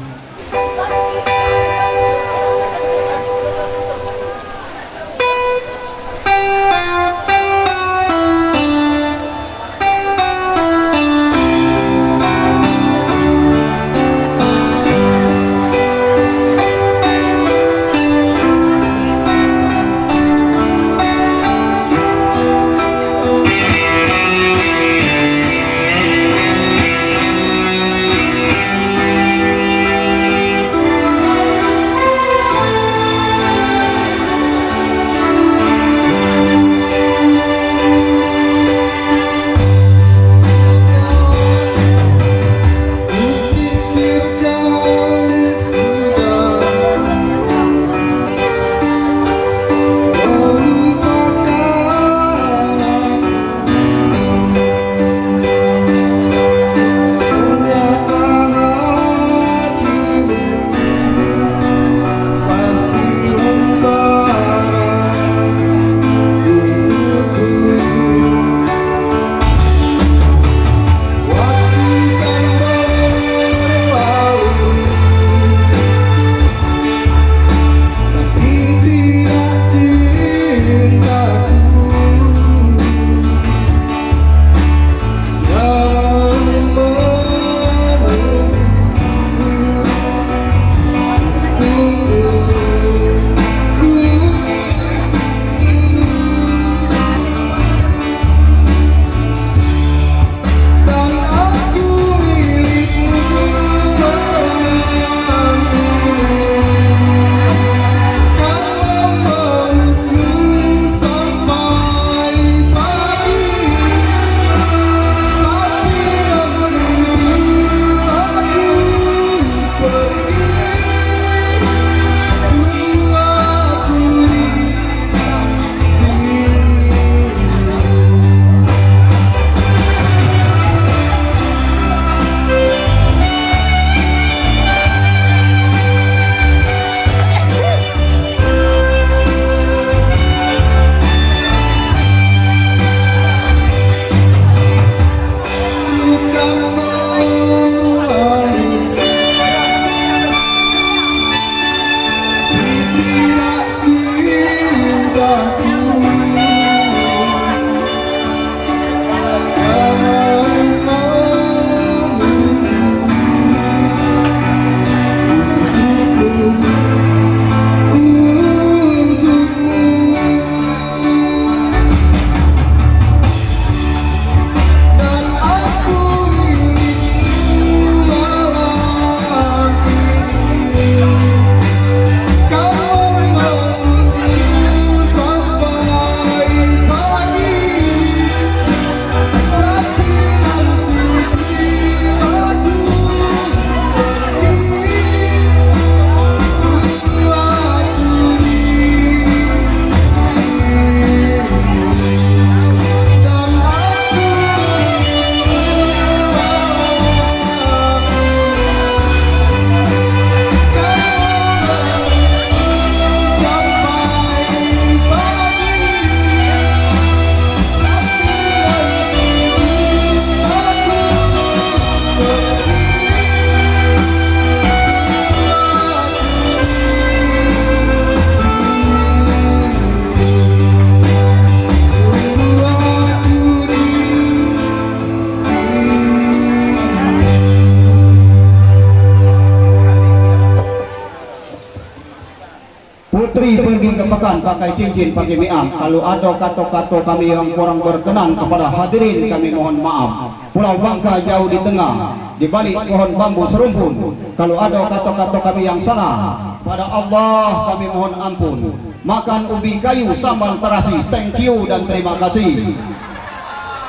S3: istri pergi ke pekan pakai cincin, pakai miam. Kalau ada kata-kata kami yang kurang berkenan kepada hadirin, kami mohon maaf. Pulau Bangka jauh di tengah, di balik pohon bambu serumpun. Kalau ada kata-kata kami yang salah, pada Allah kami mohon ampun. Makan ubi kayu sambal terasi, thank you dan terima kasih.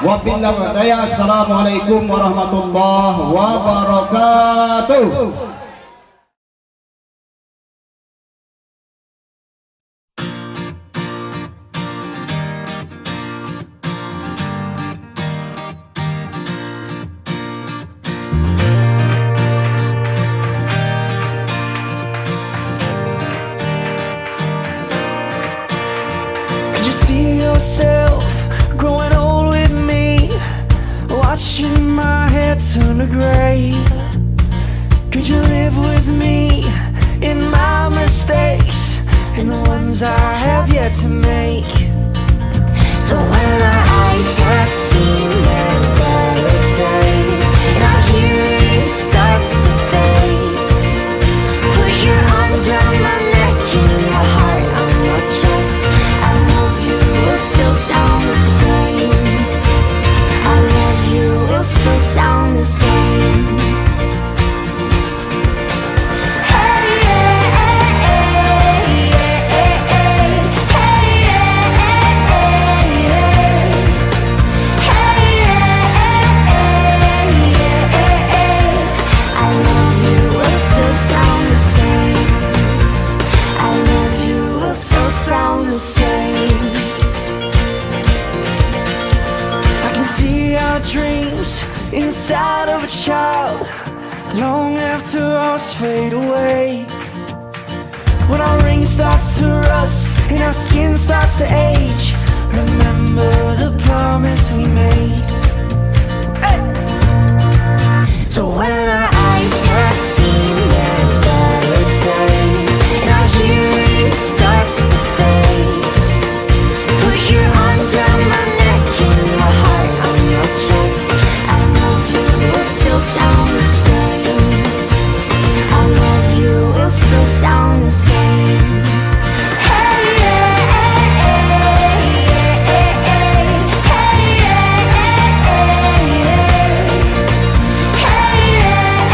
S3: Wabillahi wadaya, assalamualaikum warahmatullahi wabarakatuh.
S1: Could you see yourself growing old with me, watching my hair turn to gray? Could you live with me in my mistakes and the ones I have yet to make?
S5: So when our eyes have seen their better days and our hearing starts to fade, push your arms around my neck and your heart on your chest. I love you will still sound the same. I love you will still sound the same.
S1: Sound the same. I can see our dreams inside of a child long after ours fade away. When our ring starts to rust and our skin starts to age, remember the promise we made. Hey! So when our eyes have seen their better days and our hearing starts to fade, push your arms around my neck and your heart on your chest. I love you will still sound the same. I love you will still sound the same. Hey, yeah, hey, yeah, hey, yeah, hey, yeah, hey, yeah. Hey, yeah,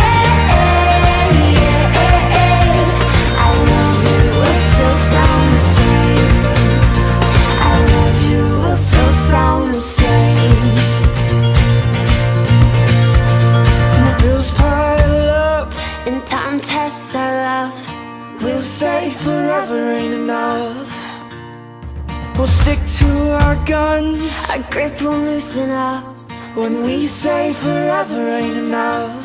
S1: I love you will still sound the same. I love you will still sound the same. When the bills pile up
S5: And time tests our love.
S1: we'll say forever ain't enough. We'll stick to our guns
S5: Our grip will loosen up.
S1: when we say forever ain't enough.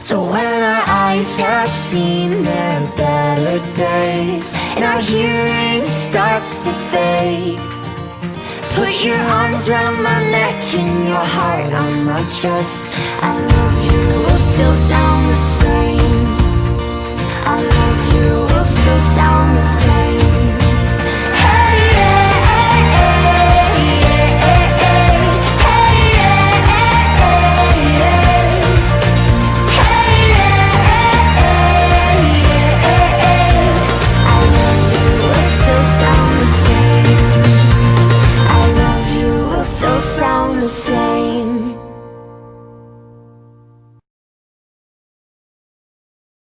S5: So when our eyes have seen their better days and our hearing starts to fade, push your arms around my neck and your heart on my chest. I love you will still sound the same. I love you will still sound the same.